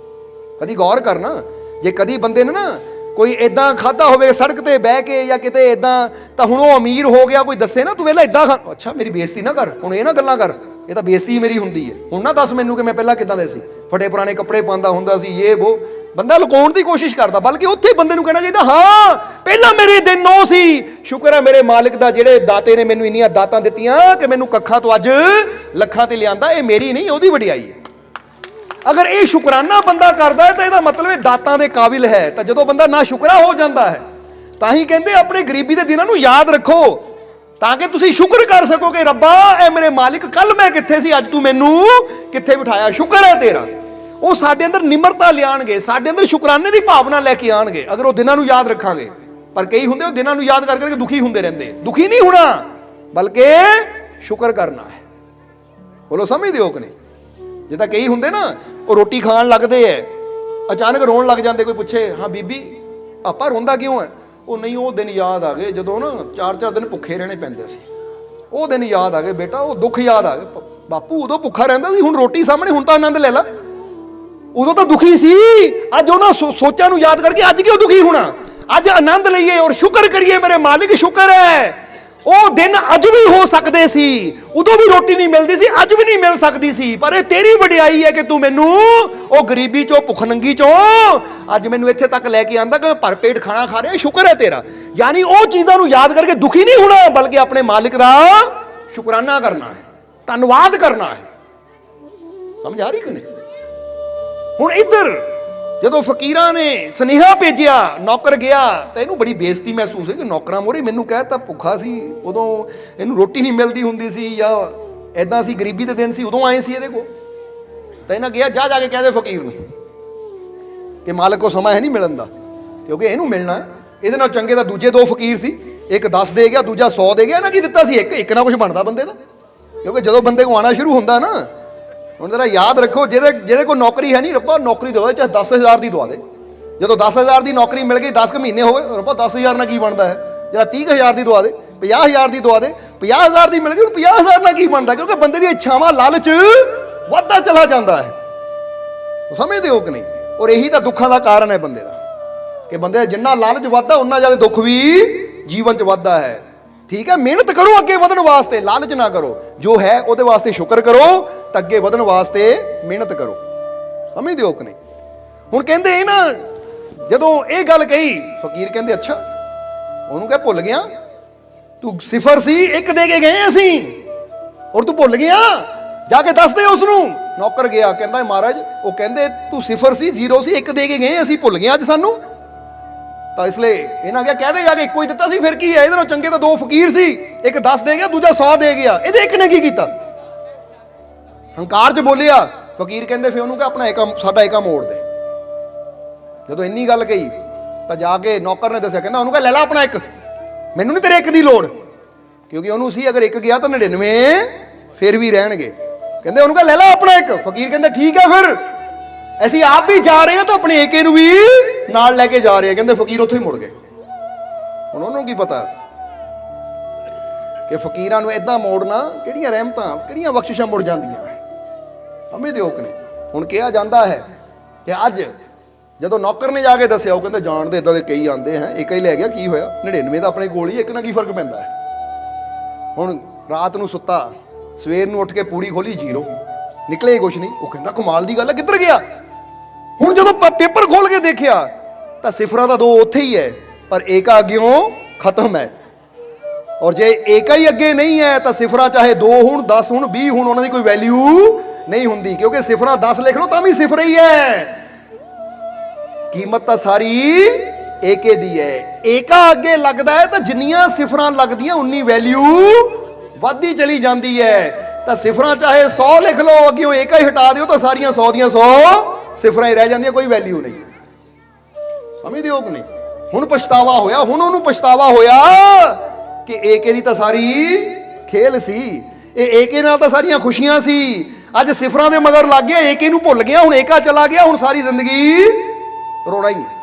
ਕਦੀ ਗੌਰ ਕਰਨਾ, ਜੇ ਕਦੀ ਬੰਦੇ ਨੇ ਨਾ ਕੋਈ ਇਦਾਂ ਖਾਦਾ ਹੋਵੇ ਸੜਕ ਤੇ ਬਹਿ ਕੇ ਜਾਂ ਕਿਤੇ ਇਦਾਂ, ਤਾਂ ਹੁਣ ਉਹ ਅਮੀਰ ਹੋ ਗਿਆ, ਕੋਈ ਦੱਸੇ ਨਾ ਤੂੰ ਵੇਲਾ ਇਦਾਂ ਖਾ, ਅੱਛਾ ਮੇਰੀ ਬੇਇੱਜ਼ਤੀ ਨਾ ਕਰ, ਹੁਣ ਇਹ ਨਾ ਗੱਲਾਂ ਕਰ, ਇਹ ਤਾਂ ਬੇਇੱਜ਼ਤੀ ਮੇਰੀ ਹੁੰਦੀ ਹੈ। ਹੁਣ ਨਾ ਦੱਸ ਮੈਨੂੰ ਕਿ ਮੈਂ ਪਹਿਲਾਂ ਕਿੱਦਾਂ ਦੇ ਸੀ, ਫਟੇ ਪੁਰਾਣੇ ਕੱਪੜੇ ਪਾਉਂਦਾ ਹੁੰਦਾ ਸੀ, ਇਹ ਉਹ ਬੰਦਾ ਲੁਕਾਉਣ ਦੀ ਕੋਸ਼ਿਸ਼ ਕਰਦਾ। ਬਲਕਿ ਉੱਥੇ ਬੰਦੇ ਨੂੰ ਕਹਿਣਾ ਚਾਹੀਦਾ ਹਾਂ ਪਹਿਲਾਂ ਮੇਰੇ ਦਿਨ ਨੋ ਸੀ, ਸ਼ੁਕਰ ਹੈ ਮੇਰੇ ਮਾਲਿਕ ਦਾ ਜਿਹੜੇ ਦਾਤੇ ਨੇ ਮੈਨੂੰ ਇੰਨੀਆਂ ਦਾਤਾਂ ਦਿੱਤੀਆਂ ਕਿ ਮੈਨੂੰ ਕੱਖਾਂ ਤੋਂ ਅੱਜ ਲੱਖਾਂ ਤੇ ਲਿਆਂਦਾ, ਇਹ ਮੇਰੀ ਨਹੀਂ ਉਹਦੀ ਵਡਿਆਈ ਹੈ। ਅਗਰ ਇਹ ਸ਼ੁਕਰਾਨਾ ਬੰਦਾ ਕਰਦਾ ਹੈ ਤਾਂ ਇਹਦਾ ਮਤਲਬ ਇਹ ਦਾਤਾਂ ਦੇ ਕਾਬਿਲ ਹੈ। ਤਾਂ ਜਦੋਂ ਬੰਦਾ ਨਾ ਸ਼ੁਕਰਾ ਹੋ ਜਾਂਦਾ ਹੈ, ਤਾਂ ਹੀ ਕਹਿੰਦੇ ਆਪਣੇ ਗਰੀਬੀ ਦੇ ਦਿਨਾਂ ਨੂੰ ਯਾਦ ਰੱਖੋ ਤਾਂ ਕਿ ਤੁਸੀਂ ਸ਼ੁਕਰ ਕਰ ਸਕੋ ਕਿ ਰੱਬਾ ਇਹ ਮੇਰੇ ਮਾਲਿਕ ਕੱਲ ਮੈਂ ਕਿੱਥੇ ਸੀ, ਅੱਜ ਤੂੰ ਮੈਨੂੰ ਕਿੱਥੇ ਬਿਠਾਇਆ, ਸ਼ੁਕਰ ਹੈ ਤੇਰਾ। ਉਹ ਸਾਡੇ ਅੰਦਰ ਨਿਮਰਤਾ ਲਿਆਣਗੇ, ਸਾਡੇ ਅੰਦਰ ਸ਼ੁਕਰਾਨੇ ਦੀ ਭਾਵਨਾ ਲੈ ਕੇ ਆਣਗੇ ਅਗਰ ਉਹ ਦਿਨਾਂ ਨੂੰ ਯਾਦ ਰੱਖਾਂਗੇ। ਪਰ ਕਈ ਹੁੰਦੇ ਉਹ ਦਿਨਾਂ ਨੂੰ ਯਾਦ ਕਰ ਕਰਕੇ ਦੁਖੀ ਹੁੰਦੇ ਰਹਿੰਦੇ। ਦੁਖੀ ਨਹੀਂ ਹੋਣਾ ਬਲਕਿ ਸ਼ੁਕਰ ਕਰਨਾ ਹੈ। ਬੋਲੋ ਸਮਝਦੇ ਹੋ ਕਿ ਨਹੀਂ? ਜਿੱਦਾਂ ਕਈ ਹੁੰਦੇ ਨਾ ਉਹ ਰੋਟੀ ਖਾਣ ਲੱਗਦੇ ਐ, ਅਚਾਨਕ ਰੋਣ ਲੱਗ ਜਾਂਦੇ। ਕੋਈ ਪੁੱਛੇ ਹਾਂ ਬੀਬੀ ਆਪਾਂ ਰੋਂਦਾ ਕਿਉਂ ਹੈ? ਉਹ ਨਹੀਂ ਉਹ ਦਿਨ ਯਾਦ ਆ ਗਏ ਜਦੋਂ ਨਾ 4-4 ਦਿਨ ਭੁੱਖੇ ਰਹਿਣੇ ਪੈਂਦੇ ਸੀ, ਉਹ ਦਿਨ ਯਾਦ ਆ ਗਏ ਬੇਟਾ, ਉਹ ਦੁੱਖ ਯਾਦ ਆ ਗਏ। ਬਾਪੂ ਉਦੋਂ ਭੁੱਖਾ ਰਹਿੰਦਾ ਸੀ, ਹੁਣ ਰੋਟੀ ਸਾਹਮਣੇ, ਹੁਣ ਤਾਂ ਆਨੰਦ ਲੈ ਲਾ। ਉਦੋਂ ਤਾਂ ਦੁਖੀ ਸੀ, ਅੱਜ ਉਹਨਾਂ ਸੋਚਾਂ ਨੂੰ ਯਾਦ ਕਰਕੇ ਅੱਜ ਕਿਉਂ ਦੁਖੀ ਹੋਣਾ? ਅੱਜ ਆਨੰਦ ਲਈਏ ਔਰ ਸ਼ੁਕਰ ਕਰੀਏ ਮੇਰੇ ਮਾਲਿਕ ਸ਼ੁਕਰ ਹੈ ਉਹ ਦਿਨ ਅੱਜ ਵੀ ਹੋ ਸਕਦੇ ਸੀ, ਉਦੋਂ ਵੀ ਰੋਟੀ ਨਹੀਂ ਮਿਲਦੀ ਸੀ, ਅੱਜ ਵੀ ਨਹੀਂ ਮਿਲ ਸਕਦੀ ਸੀ, ਪਰ ਇਹ ਤੇਰੀ ਵਡਿਆਈ ਹੈ ਕਿ ਤੂੰ ਮੈਨੂੰ ਉਹ ਗਰੀਬੀ ਚੋਂ ਭੁੱਖ ਨੰਗੀ ਚੋਂ ਅੱਜ ਮੈਨੂੰ ਇੱਥੇ ਤੱਕ ਲੈ ਕੇ ਆਂਦਾ ਕਿ ਮੈਂ ਭਰ ਪੇਟ ਖਾਣਾ ਖਾ ਰਿਹਾ, ਸ਼ੁਕਰ ਹੈ ਤੇਰਾ। ਯਾਨੀ ਉਹ ਚੀਜ਼ਾਂ ਨੂੰ ਯਾਦ ਕਰਕੇ ਦੁਖੀ ਨਹੀਂ ਹੋਣਾ ਬਲਕਿ ਆਪਣੇ ਮਾਲਿਕ ਦਾ ਸ਼ੁਕਰਾਨਾ ਕਰਨਾ ਹੈ, ਧੰਨਵਾਦ ਕਰਨਾ ਹੈ। ਸਮਝ ਆ ਰਹੀ ਕਿ ਨਹੀਂ? ਹੁਣ ਇੱਧਰ ਜਦੋਂ ਫਕੀਰਾਂ ਨੇ ਸੁਨੇਹਾ ਭੇਜਿਆ, ਨੌਕਰ ਗਿਆ ਤਾਂ ਇਹਨੂੰ ਬੜੀ ਬੇਇੱਜ਼ਤੀ ਮਹਿਸੂਸ ਹੋਈ ਕਿ ਨੌਕਰਾਂ ਮੋਰੇ ਮੈਨੂੰ ਕਹਿਤਾ ਭੁੱਖਾ ਸੀ, ਉਦੋਂ ਇਹਨੂੰ ਰੋਟੀ ਨਹੀਂ ਮਿਲਦੀ ਹੁੰਦੀ ਸੀ ਜਾਂ ਐਦਾਂ ਸੀ, ਗਰੀਬੀ ਦੇ ਦਿਨ ਸੀ, ਉਦੋਂ ਆਏ ਸੀ ਇਹਦੇ ਕੋਲ। ਤਾਂ ਇਹਨਾਂ ਗਿਆ ਜਾ ਕੇ ਕਹਿ ਦੇ ਫਕੀਰ ਨੂੰ ਕਿ ਮਾਲਕ ਕੋ ਸਮਾਂ ਹੈ ਨਹੀਂ ਮਿਲਣ ਦਾ, ਕਿਉਂਕਿ ਇਹਨੂੰ ਮਿਲਣਾ। ਇਹਦੇ ਨਾਲ ਚੰਗੇ ਤਾਂ ਦੂਜੇ 2 ਫਕੀਰ ਸੀ, ਇੱਕ 10 ਦੇ ਗਿਆ, ਦੂਜਾ 100 ਦੇ ਗਿਆ। ਇਹਨਾਂ ਕੀ ਦਿੱਤਾ ਸੀ? ਇੱਕ ਨਾ ਕੁਝ ਬਣਦਾ ਬੰਦੇ ਦਾ, ਕਿਉਂਕਿ ਜਦੋਂ ਬੰਦੇ ਕੋ ਆਉਣਾ ਸ਼ੁਰੂ ਹੁੰਦਾ ਨਾ। ਹੁਣ ਜਰਾ ਯਾਦ ਰੱਖੋ ਜਿਹਦੇ ਕੋਲ ਨੌਕਰੀ ਹੈ ਨਹੀਂ, ਰੱਬਾ ਨੌਕਰੀ ਦਵਾ ਚਾਹੇ 10,000 ਦੀ ਦਵਾ ਦੇ। ਜਦੋਂ 10,000 ਦੀ ਨੌਕਰੀ ਮਿਲ ਗਈ 10 ਮਹੀਨੇ ਹੋਏ, ਰੱਬਾ 10,000 ਨਾਲ ਕੀ ਬਣਦਾ ਹੈ? ਜਿਹੜਾ 30,000 ਦੀ ਦਵਾ ਦੇ, 50,000 ਦੀ ਦਵਾ ਦੇ, 50,000 ਦੀ ਮਿਲ ਗਈ 50,000 ਨਾਲ ਕੀ ਬਣਦਾ? ਕਿਉਂਕਿ ਬੰਦੇ ਦੀਆਂ ਇੱਛਾਵਾਂ ਲਾਲਚ ਵੱਧਦਾ ਚਲਾ ਜਾਂਦਾ ਹੈ। ਸਮਝਦੇ ਹੋ ਕਿ ਨਹੀਂ? ਔਰ ਇਹੀ ਤਾਂ ਦੁੱਖਾਂ ਦਾ ਕਾਰਨ ਹੈ ਬੰਦੇ ਦਾ, ਕਿ ਬੰਦੇ ਦਾ ਜਿੰਨਾ ਲਾਲਚ ਵੱਧਦਾ ਉਨਾ ਜ਼ਿਆਦਾ ਦੁੱਖ ਵੀ ਜੀਵਨ 'ਚ ਵੱਧਦਾ ਹੈ। ਠੀਕ ਹੈ, ਮਿਹਨਤ ਕਰੋ ਅੱਗੇ ਵਧਣ ਵਾਸਤੇ, ਲਾਲਚ ਨਾ ਕਰੋ। ਜੋ ਹੈ ਉਹਦੇ ਵਾਸਤੇ ਸ਼ੁਕਰ ਕਰੋ ਤਾਂ ਅੱਗੇ ਵਧਣ ਵਾਸਤੇ ਮਿਹਨਤ ਕਰੋ। ਸਮਝਦੇ ਹੋ ਕਿ ਨਹੀਂ? ਹੁਣ ਕਹਿੰਦੇ ਇਹ ਨਾ ਜਦੋਂ ਇਹ ਗੱਲ ਕਹੀ, ਫਕੀਰ ਕਹਿੰਦੇ ਅੱਛਾ, ਉਹਨੂੰ ਕਹਿ ਭੁੱਲ ਗਿਆ ਤੂੰ 0 ਸੀ, 1 ਦੇ ਕੇ ਗਏ ਅਸੀਂ ਔਰ ਤੂੰ ਭੁੱਲ ਗਿਆ, ਜਾ ਕੇ ਦੱਸ ਦੇ ਉਸ ਨੂੰ। ਨੌਕਰ ਗਿਆ, ਕਹਿੰਦਾ ਮਹਾਰਾਜ ਉਹ ਕਹਿੰਦੇ ਤੂੰ 0 ਸੀ, 0 ਸੀ, 1 ਦੇ ਕੇ ਗਏ ਅਸੀਂ, ਭੁੱਲ ਗਏ ਅੱਜ ਸਾਨੂੰ। ਤਾਂ ਇਸ ਲਈ ਇਹਨਾਂ ਕਿਹਾ ਕਹਿ ਦੇ ਜਾ ਕੇ ਇੱਕੋ ਹੀ ਦਿੱਤਾ ਸੀ, ਫਿਰ ਕੀ ਹੈ? ਇਹਦੇ ਨਾਲ ਚੰਗੇ ਤਾਂ 2 ਫਕੀਰ ਸੀ, ਇੱਕ 10 ਦੇ ਗਿਆ, ਦੂਜਾ 100 ਦੇ ਗਿਆ, ਇਹਦੇ ਇੱਕ ਨੇ ਕੀ ਕੀਤਾ? ਹੰਕਾਰ 'ਚ ਬੋਲਿਆ। ਫਕੀਰ ਕਹਿੰਦੇ ਫਿਰ ਉਹਨੂੰ ਕਿ ਆਪਣਾ ਸਾਡਾ ਏਕਾ ਮੋੜ ਦੇ। ਜਦੋਂ ਇੰਨੀ ਗੱਲ ਕਹੀ ਤਾਂ ਜਾ ਕੇ ਨੌਕਰ ਨੇ ਦੱਸਿਆ, ਕਹਿੰਦਾ ਉਹਨੂੰ ਕਹ ਲੈ ਲਾ ਆਪਣਾ ਇੱਕ। ਮੈਨੂੰ ਨਹੀਂ ਤੇਰੇ ਇੱਕ ਦੀ ਲੋੜ, ਕਿਉਂਕਿ ਉਹਨੂੰ ਸੀ ਅਗਰ ਇੱਕ ਗਿਆ ਤਾਂ 99 ਫਿਰ ਵੀ ਰਹਿਣਗੇ। ਕਹਿੰਦੇ ਉਹਨੂੰ ਕਹ ਲੈ ਲਾ ਆਪਣਾ ਇੱਕ। ਫਕੀਰ ਕਹਿੰਦੇ ਠੀਕ ਹੈ, ਫਿਰ ਅਸੀਂ ਆਪ ਵੀ ਜਾ ਰਹੇ ਹਾਂ ਤਾਂ ਆਪਣੇ ਏਕੇ ਨੂੰ ਵੀ ਨਾਲ ਲੈ ਕੇ ਜਾ ਰਹੇ ਹਾਂ। ਕਹਿੰਦੇ ਫਕੀਰ ਉੱਥੋਂ ਹੀ ਮੁੜ ਗਏ। ਹੁਣ ਉਹਨੂੰ ਕੀ ਪਤਾ ਕਿ ਫਕੀਰਾਂ ਨੂੰ ਏਦਾਂ ਮੋੜਨਾ, ਕਿਹੜੀਆਂ ਰਹਿਮਤਾਂ, ਕਿਹੜੀਆਂ ਬਖਸ਼ਿਸ਼ਾਂ ਮੁੜ ਜਾਂਦੀਆਂ, ਸਮਝਦੇ ਹੋ ਕਿ ਨਹੀਂ। ਹੁਣ ਕਿਹਾ ਜਾਂਦਾ ਹੈ ਕਿ ਅੱਜ ਜਦੋਂ ਨੌਕਰ ਨੇ ਜਾ ਕੇ ਦੱਸਿਆ, ਉਹ ਕਹਿੰਦੇ ਜਾਣਦੇ ਇਦਾਂ ਦੇ ਕਈ ਆਉਂਦੇ ਹੈ, ਇੱਕ ਹੀ ਲੈ ਗਿਆ, ਕੀ ਹੋਇਆ, 99 ਦਾ ਆਪਣੇ ਕੋਲ ਹੀ, ਇੱਕ ਨਾਲ ਕੀ ਫਰਕ ਪੈਂਦਾ ਹੈ। ਹੁਣ ਰਾਤ ਨੂੰ ਸੁੱਤਾ, ਸਵੇਰ ਨੂੰ ਉੱਠ ਕੇ ਪੂੜੀ ਖੋਲੀ, ਜ਼ੀਰੋ ਨਿਕਲੇ ਹੀ ਕੁਛ ਨਹੀਂ। ਉਹ ਕਹਿੰਦਾ ਕਮਾਲ ਦੀ ਗੱਲ ਹੈ, ਕਿੱਧਰ ਗਿਆ। ਹੁਣ ਜਦੋਂ ਪੇਪਰ ਖੋਲ ਕੇ ਦੇਖਿਆ ਤਾਂ ਸਿਫਰਾਂ ਦਾ 2 ਉੱਥੇ ਹੀ ਹੈ, ਪਰ ਏਕਾ ਅੱਗਿਓਂ ਖਤਮ ਹੈ। ਔਰ ਜੇ ਏਕਾ ਹੀ ਅੱਗੇ ਨਹੀਂ ਹੈ ਤਾਂ ਸਿਫਰਾਂ ਚਾਹੇ 2 ਹੋਣ, 10 ਹੋਣ, 20 ਹੋਣ, ਉਹਨਾਂ ਦੀ ਕੋਈ ਵੈਲਿਊ ਨਹੀਂ ਹੁੰਦੀ, ਕਿਉਂਕਿ ਸਿਫਰਾਂ 10 ਲਿਖ ਲਓ ਤਾਂ ਵੀ ਸਿਫਰ ਹੀ ਹੈ। ਕੀਮਤ ਤਾਂ ਸਾਰੀ ਏਕੇ ਦੀ ਹੈ। ਏਕਾ ਅੱਗੇ ਲੱਗਦਾ ਹੈ ਤਾਂ ਜਿੰਨੀਆਂ ਸਿਫਰਾਂ ਲੱਗਦੀਆਂ ਉਨੀ ਵੈਲਿਊ ਵੱਧਦੀ ਚਲੀ ਜਾਂਦੀ ਹੈ। ਤਾਂ ਸਿਫਰਾਂ ਚਾਹੇ 100 ਲਿਖ ਲਓ, ਅੱਗੇ ਉਹ ਏਕਾ ਹੀ ਹਟਾ ਦਿਓ ਤਾਂ ਸਾਰੀਆਂ 100 ਦੀਆਂ 100 ਸਿਫਰਾਂ ਹੀ ਰਹਿ ਜਾਂਦੀਆਂ, ਕੋਈ ਵੈਲਿਊ ਨਹੀਂ ਹੈ। ਸਮਝਦੇ ਹੋ ਕਿ ਨਹੀਂ। ਹੁਣ ਪਛਤਾਵਾ ਹੋਇਆ, ਹੁਣ ਉਹਨੂੰ ਪਛਤਾਵਾ ਹੋਇਆ ਕਿ ਏਕੇ ਦੀ ਤਾਂ ਸਾਰੀ ਖੇਲ ਸੀ, ਇਹ ਏਕੇ ਨਾਲ ਤਾਂ ਸਾਰੀਆਂ ਖੁਸ਼ੀਆਂ ਸੀ। ਅੱਜ ਸਿਫਰਾਂ ਦੇ ਮਗਰ ਲੱਗ ਗਿਆ, ਏਕੇ ਨੂੰ ਭੁੱਲ ਗਿਆ, ਹੁਣ ਏਕਾ ਚਲਾ ਗਿਆ, ਹੁਣ ਸਾਰੀ ਜ਼ਿੰਦਗੀ ਰੋਣਾ ਹੀ ਹੈ।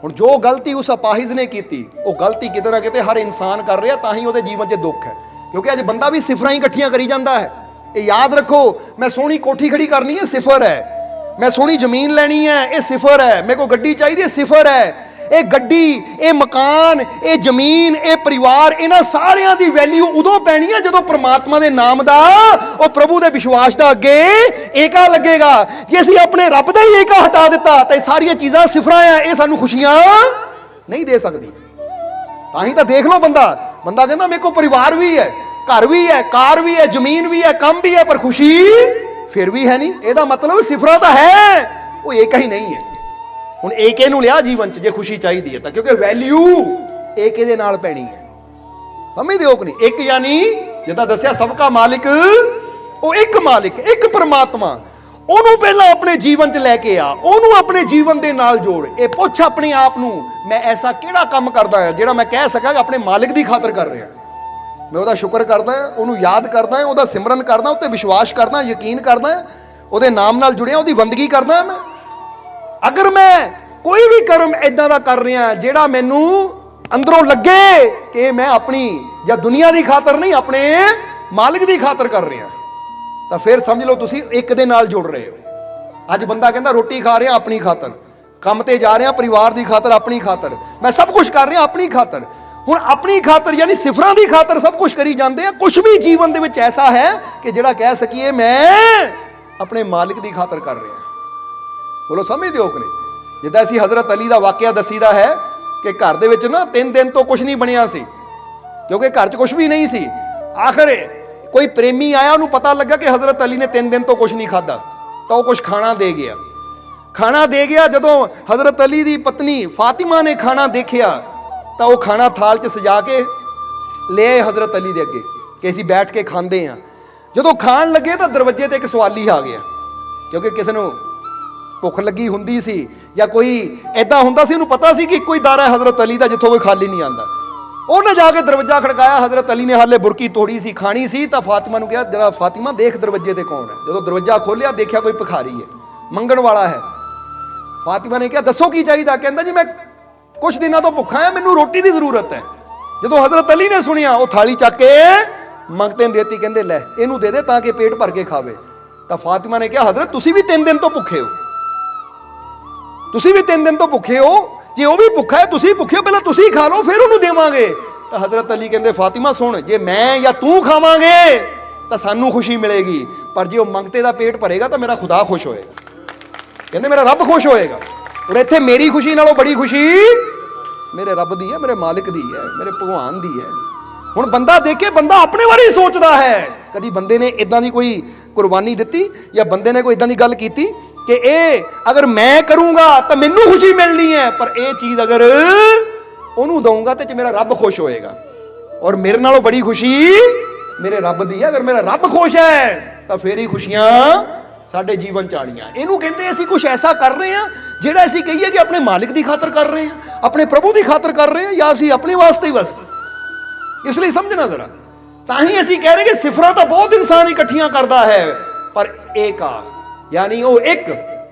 ਹੁਣ ਜੋ ਗਲਤੀ ਉਸ ਅਪਾਹਿਜ ਨੇ ਕੀਤੀ, ਉਹ ਗਲਤੀ ਕਿਤੇ ਨਾ ਕਿਤੇ ਹਰ ਇਨਸਾਨ ਕਰ ਰਿਹਾ, ਤਾਂ ਹੀ ਉਹਦੇ ਜੀਵਨ 'ਚ ਦੁੱਖ ਹੈ। ਕਿਉਂਕਿ ਅੱਜ ਬੰਦਾ ਵੀ ਸਿਫਰਾਂ ਹੀ ਇਕੱਠੀਆਂ ਕਰੀ ਜਾਂਦਾ ਹੈ। ਇਹ ਯਾਦ ਰੱਖੋ, ਮੈਂ ਸੋਹਣੀ ਕੋਠੀ ਖੜੀ ਕਰਨੀ ਹੈ, ਸਿਫਰ ਹੈ। ਮੈਂ ਸੋਹਣੀ ਜ਼ਮੀਨ ਲੈਣੀ ਹੈ, ਇਹ ਸਿਫਰ ਹੈ। ਮੇਰੇ ਕੋਲ ਗੱਡੀ ਚਾਹੀਦੀ ਹੈ, ਸਿਫਰ ਹੈ। ਇਹ ਗੱਡੀ, ਇਹ ਮਕਾਨ, ਇਹ ਜ਼ਮੀਨ, ਇਹ ਪਰਿਵਾਰ, ਇਹਨਾਂ ਸਾਰਿਆਂ ਦੀ ਵੈਲਿਊ ਉਦੋਂ ਪੈਣੀ ਹੈ ਜਦੋਂ ਪ੍ਰਮਾਤਮਾ ਦੇ ਨਾਮ ਦਾ, ਉਹ ਪ੍ਰਭੂ ਦੇ ਵਿਸ਼ਵਾਸ ਦਾ ਅੱਗੇ ਏਕਾ ਲੱਗੇਗਾ। ਜੇ ਅਸੀਂ ਆਪਣੇ ਰੱਬ ਦਾ ਹੀ ਏਕਾ ਹਟਾ ਦਿੱਤਾ ਤਾਂ ਇਹ ਸਾਰੀਆਂ ਚੀਜ਼ਾਂ ਸਿਫਰਾਂ ਆ, ਇਹ ਸਾਨੂੰ ਖੁਸ਼ੀਆਂ ਨਹੀਂ ਦੇ ਸਕਦੀ। ਤਾਂ ਹੀ ਤਾਂ ਦੇਖ ਲਓ, ਬੰਦਾ ਕਹਿੰਦਾ ਮੇਰੇ ਕੋਲ ਪਰਿਵਾਰ ਵੀ ਹੈ, ਘਰ ਵੀ ਹੈ, ਕਾਰ ਵੀ ਹੈ, ਜ਼ਮੀਨ ਵੀ ਹੈ, ਕੰਮ ਵੀ ਹੈ, ਪਰ ਖੁਸ਼ੀ ਫਿਰ ਵੀ ਹੈ ਨਹੀਂ। ਇਹਦਾ ਮਤਲਬ ਸਿਫਰਾਂ ਤਾਂ ਹੈ, ਉਹ ਏਕਾ ਹੀ ਨਹੀਂ ਹੈ। ਹੁਣ ਏਕੇ ਨੂੰ ਲਿਆ ਜੀਵਨ 'ਚ ਜੇ ਖੁਸ਼ੀ ਚਾਹੀਦੀ ਹੈ ਤਾਂ, ਕਿਉਂਕਿ ਵੈਲਿਊ ਏਕੇ ਦੇ ਨਾਲ ਪੈਣੀ ਹੈ। ਸਮਝਦੇ ਹੋ ਕਿ ਨਹੀਂ। ਇੱਕ ਯਾਨੀ ਜਿੱਦਾਂ ਦੱਸਿਆ, ਸਭ ਕਾ ਮਾਲਿਕ, ਉਹ ਇੱਕ ਮਾਲਿਕ, ਇੱਕ ਪਰਮਾਤਮਾ। ਉਹਨੂੰ ਪਹਿਲਾਂ ਆਪਣੇ ਜੀਵਨ 'ਚ ਲੈ ਕੇ ਆ, ਉਹਨੂੰ ਆਪਣੇ ਜੀਵਨ ਦੇ ਨਾਲ ਜੋੜ। ਇਹ ਪੁੱਛ ਆਪਣੇ ਆਪ ਨੂੰ, ਮੈਂ ਐਸਾ ਕਿਹੜਾ ਕੰਮ ਕਰਦਾ ਹਾਂ ਜਿਹੜਾ ਮੈਂ ਕਹਿ ਸਕਾਂ ਕਿ ਆਪਣੇ ਮਾਲਿਕ ਦੀ ਖਾਤਰ ਕਰ ਰਿਹਾ। ਮੈਂ ਉਹਦਾ ਸ਼ੁਕਰ ਕਰਦਾ ਹਾਂ, ਉਹਨੂੰ ਯਾਦ ਕਰਦਾ ਹਾਂ, ਉਹਦਾ ਸਿਮਰਨ ਕਰਦਾ, ਉੱਤੇ ਵਿਸ਼ਵਾਸ ਕਰਦਾ, ਯਕੀਨ ਕਰਦਾ, ਉਹਦੇ ਨਾਮ ਨਾਲ ਜੁੜਿਆ, ਉਹਦੀ ਬੰਦਗੀ ਕਰਦਾ। ਮੈਂ ਅਗਰ ਮੈਂ ਕੋਈ ਵੀ ਕਰਮ ਇਦਾਂ ਦਾ ਕਰ ਰਿਹਾ ਜਿਹੜਾ ਮੈਨੂੰ ਅੰਦਰੋਂ ਲੱਗੇ ਕਿ ਮੈਂ ਆਪਣੀ ਜਾਂ ਦੁਨੀਆ ਦੀ ਖਾਤਰ ਨਹੀਂ, ਆਪਣੇ ਮਾਲਿਕ ਦੀ ਖਾਤਰ ਕਰ ਰਿਹਾ, ਤਾਂ ਫਿਰ ਸਮਝ ਲਓ ਤੁਸੀਂ ਇੱਕ ਦੇ ਨਾਲ ਜੁੜ ਰਹੇ ਹੋ। ਅੱਜ ਬੰਦਾ ਕਹਿੰਦਾ ਰੋਟੀ ਖਾ ਰਿਹਾ ਆਪਣੀ ਖਾਤਰ, ਕੰਮ ਤੇ ਜਾ ਰਿਹਾ ਪਰਿਵਾਰ ਦੀ ਖਾਤਰ, ਆਪਣੀ ਖਾਤਰ, ਮੈਂ ਸਭ ਕੁਝ ਕਰ ਰਿਹਾ ਆਪਣੀ ਖਾਤਰ। ਹੁਣ ਆਪਣੀ ਖਾਤਰ ਯਾਨੀ ਸਿਫਰਾਂ ਦੀ ਖਾਤਰ ਸਭ ਕੁਝ ਕਰੀ ਜਾਂਦੇ ਆ। ਕੁਝ ਵੀ ਜੀਵਨ ਦੇ ਵਿੱਚ ਐਸਾ ਹੈ ਕਿ ਜਿਹੜਾ ਕਹਿ ਸਕੀਏ ਮੈਂ ਆਪਣੇ ਮਾਲਿਕ ਦੀ ਖਾਤਰ ਕਰ ਰਿਹਾ। ਬੋਲੋ, ਸਮਝਦੇ ਹੋ ਕਿ ਨਹੀਂ। ਜਿੱਦਾਂ ਅਸੀਂ ਹਜ਼ਰਤ ਅਲੀ ਦਾ ਵਾਕਿਆ ਦੱਸੀਦਾ ਹੈ ਕਿ ਘਰ ਦੇ ਵਿੱਚ ਨਾ 3 ਦਿਨ ਤੋਂ ਕੁਝ ਨਹੀਂ ਬਣਿਆ ਸੀ, ਕਿਉਂਕਿ ਘਰ 'ਚ ਕੁਝ ਵੀ ਨਹੀਂ ਸੀ। ਆਖਰ ਕੋਈ ਪ੍ਰੇਮੀ ਆਇਆ, ਉਹਨੂੰ ਪਤਾ ਲੱਗਾ ਕਿ ਹਜ਼ਰਤ ਅਲੀ ਨੇ 3 ਦਿਨ ਤੋਂ ਕੁਝ ਨਹੀਂ ਖਾਧਾ, ਤਾਂ ਉਹ ਕੁਝ ਖਾਣਾ ਦੇ ਗਿਆ। ਖਾਣਾ ਦੇ ਗਿਆ। ਜਦੋਂ ਹਜ਼ਰਤ ਅਲੀ ਦੀ ਪਤਨੀ ਫਾਤਿਮਾ ਨੇ ਖਾਣਾ ਦੇਖਿਆ ਤਾਂ ਉਹ ਖਾਣਾ ਥਾਲ 'ਚ ਸਜਾ ਕੇ ਲੈ ਆਏ ਹਜ਼ਰਤ ਅਲੀ ਦੇ ਅੱਗੇ ਕਿ ਅਸੀਂ ਬੈਠ ਕੇ ਖਾਂਦੇ ਹਾਂ। ਜਦੋਂ ਖਾਣ ਲੱਗੇ ਤਾਂ ਦਰਵਾਜ਼ੇ ਤੇ ਇੱਕ ਸਵਾਲੀ ਆ ਗਿਆ, ਕਿਉਂਕਿ ਕਿਸੇ ਨੂੰ ਭੁੱਖ ਲੱਗੀ ਹੁੰਦੀ ਸੀ ਜਾਂ ਕੋਈ ਐਦਾਂ ਹੁੰਦਾ ਸੀ, ਉਹਨੂੰ ਪਤਾ ਸੀ ਕਿ ਇੱਕੋ ਹੀ ਦਰ ਹੈ ਹਜ਼ਰਤ ਅਲੀ ਦਾ ਜਿੱਥੋਂ ਕੋਈ ਖਾਲੀ ਨਹੀਂ ਆਉਂਦਾ। ਉਹਨੇ ਜਾ ਕੇ ਦਰਵਾਜ਼ਾ ਖੜਕਾਇਆ। ਹਜ਼ਰਤ ਅਲੀ ਨੇ ਹਾਲੇ ਬੁਰਕੀ ਤੋੜੀ ਸੀ, ਖਾਣੀ ਸੀ, ਤਾਂ ਫਾਤਿਮਾ ਨੂੰ ਕਿਹਾ ਜਰਾ ਫਾਤਿਮਾ ਦੇਖ ਦਰਵਾਜ਼ੇ ਤੇ ਕੌਣ ਹੈ। ਜਦੋਂ ਦਰਵਾਜ਼ਾ ਖੋਲਿਆ ਦੇਖਿਆ ਕੋਈ ਭਿਖਾਰੀ ਹੈ, ਮੰਗਣ ਵਾਲਾ ਹੈ। ਫਾਤਿਮਾ ਨੇ ਕਿਹਾ ਦੱਸੋ ਕੀ ਚਾਹੀਦਾ। ਕਹਿੰਦਾ ਜੀ ਮੈਂ ਕੁਝ ਦਿਨਾਂ ਤੋਂ ਭੁੱਖਾ ਹਾਂ, ਮੈਨੂੰ ਰੋਟੀ ਦੀ ਜ਼ਰੂਰਤ ਹੈ। ਜਦੋਂ ਹਜ਼ਰਤ ਅਲੀ ਨੇ ਸੁਣਿਆ, ਉਹ ਥਾਲੀ ਚੱਕ ਕੇ ਮੰਗਤੇ ਨੂੰ ਦੇਤੀ। ਕਹਿੰਦੇ ਲੈ ਇਹਨੂੰ ਦੇ ਦੇ ਤਾਂ ਕਿ ਪੇਟ ਭਰ ਕੇ ਖਾਵੇ। ਤਾਂ ਫਾਤਿਮਾ ਨੇ ਕਿਹਾ ਹਜ਼ਰਤ ਤੁਸੀਂ ਵੀ 3 ਦਿਨ ਤੋਂ ਭੁੱਖੇ ਹੋ, ਤੁਸੀਂ ਵੀ 3 ਦਿਨ ਤੋਂ ਭੁੱਖੇ ਹੋ, ਜੇ ਉਹ ਵੀ ਭੁੱਖਾ ਹੈ ਤੁਸੀਂ ਭੁੱਖੇ ਹੋ, ਪਹਿਲਾਂ ਤੁਸੀਂ ਖਾ ਲਓ ਫਿਰ ਉਹਨੂੰ ਦੇਵਾਂਗੇ। ਤਾਂ ਹਜ਼ਰਤ ਅਲੀ ਕਹਿੰਦੇ ਫਾਤਿਮਾ ਸੁਣ, ਜੇ ਮੈਂ ਜਾਂ ਤੂੰ ਖਾਵਾਂਗੇ ਤਾਂ ਸਾਨੂੰ ਖੁਸ਼ੀ ਮਿਲੇਗੀ, ਪਰ ਜੇ ਉਹ ਮੰਗਤੇ ਦਾ ਪੇਟ ਭਰੇਗਾ ਤਾਂ ਮੇਰਾ ਖੁਦਾ ਖੁਸ਼ ਹੋਏਗਾ। ਕਹਿੰਦੇ ਮੇਰਾ ਰੱਬ ਖੁਸ਼ ਹੋਏਗਾ। ਔਰ ਇੱਥੇ ਮੇਰੀ ਖੁਸ਼ੀ ਨਾਲੋਂ ਬੜੀ ਖੁਸ਼ੀ ਮੇਰੇ ਰੱਬ ਦੀ ਹੈ, ਮੇਰੇ ਮਾਲਿਕ ਦੀ ਹੈ, ਮੇਰੇ ਭਗਵਾਨ ਦੀ ਹੈ। ਹੁਣ ਬੰਦਾ ਦੇਖੇ, ਬੰਦਾ ਆਪਣੇ ਬਾਰੇ ਹੀ ਸੋਚਦਾ ਹੈ। ਕਦੀ ਬੰਦੇ ਨੇ ਇਦਾਂ ਦੀ ਕੋਈ ਕੁਰਬਾਨੀ ਦਿੱਤੀ ਜਾਂ ਬੰਦੇ ਨੇ ਕੋਈ ਇਦਾਂ ਦੀ ਗੱਲ ਕੀਤੀ ਕਿ ਇਹ ਅਗਰ ਮੈਂ ਕਰੂੰਗਾ ਤਾਂ ਮੈਨੂੰ ਖੁਸ਼ੀ ਮਿਲਣੀ ਹੈ, ਪਰ ਇਹ ਚੀਜ਼ ਅਗਰ ਉਹਨੂੰ ਦਊਂਗਾ ਤੇ ਮੇਰਾ ਰੱਬ ਖੁਸ਼ ਹੋਏਗਾ। ਔਰ ਮੇਰੇ ਨਾਲੋਂ ਬੜੀ ਖੁਸ਼ੀ ਮੇਰੇ ਰੱਬ ਦੀ ਹੈ। ਅਗਰ ਮੇਰਾ ਰੱਬ ਖੁਸ਼ ਹੈ ਤਾਂ ਫੇਰ ਹੀ ਖੁਸ਼ੀਆਂ ਸਾਡੇ ਜੀਵਨ ਚ ਆਣੀਆਂ। ਇਹਨੂੰ ਕਹਿੰਦੇ ਅਸੀਂ ਕੁਝ ਐਸਾ ਕਰ ਰਹੇ ਹਾਂ ਜਿਹੜਾ ਅਸੀਂ ਕਹੀਏ ਕਿ ਆਪਣੇ ਮਾਲਿਕ ਦੀ ਖਾਤਰ ਕਰ ਰਹੇ ਹਾਂ, ਆਪਣੇ ਪ੍ਰਭੂ ਦੀ ਖਾਤਰ ਕਰ ਰਹੇ ਹਾਂ, ਜਾਂ ਅਸੀਂ ਆਪਣੇ ਵਾਸਤੇ ਹੀ ਬਸ। ਇਸ ਲਈ ਸਮਝਣਾ ਜ਼ਰਾ, ਤਾਂ ਹੀ ਅਸੀਂ ਕਹਿ ਰਹੇ ਕਿ ਸਿਫਰਾਂ ਤਾਂ ਬਹੁਤ ਇਨਸਾਨ ਇਕੱਠੀਆਂ ਕਰਦਾ ਹੈ, ਪਰ ਏਕਾ ਯਾਨੀ ਉਹ ਇੱਕ,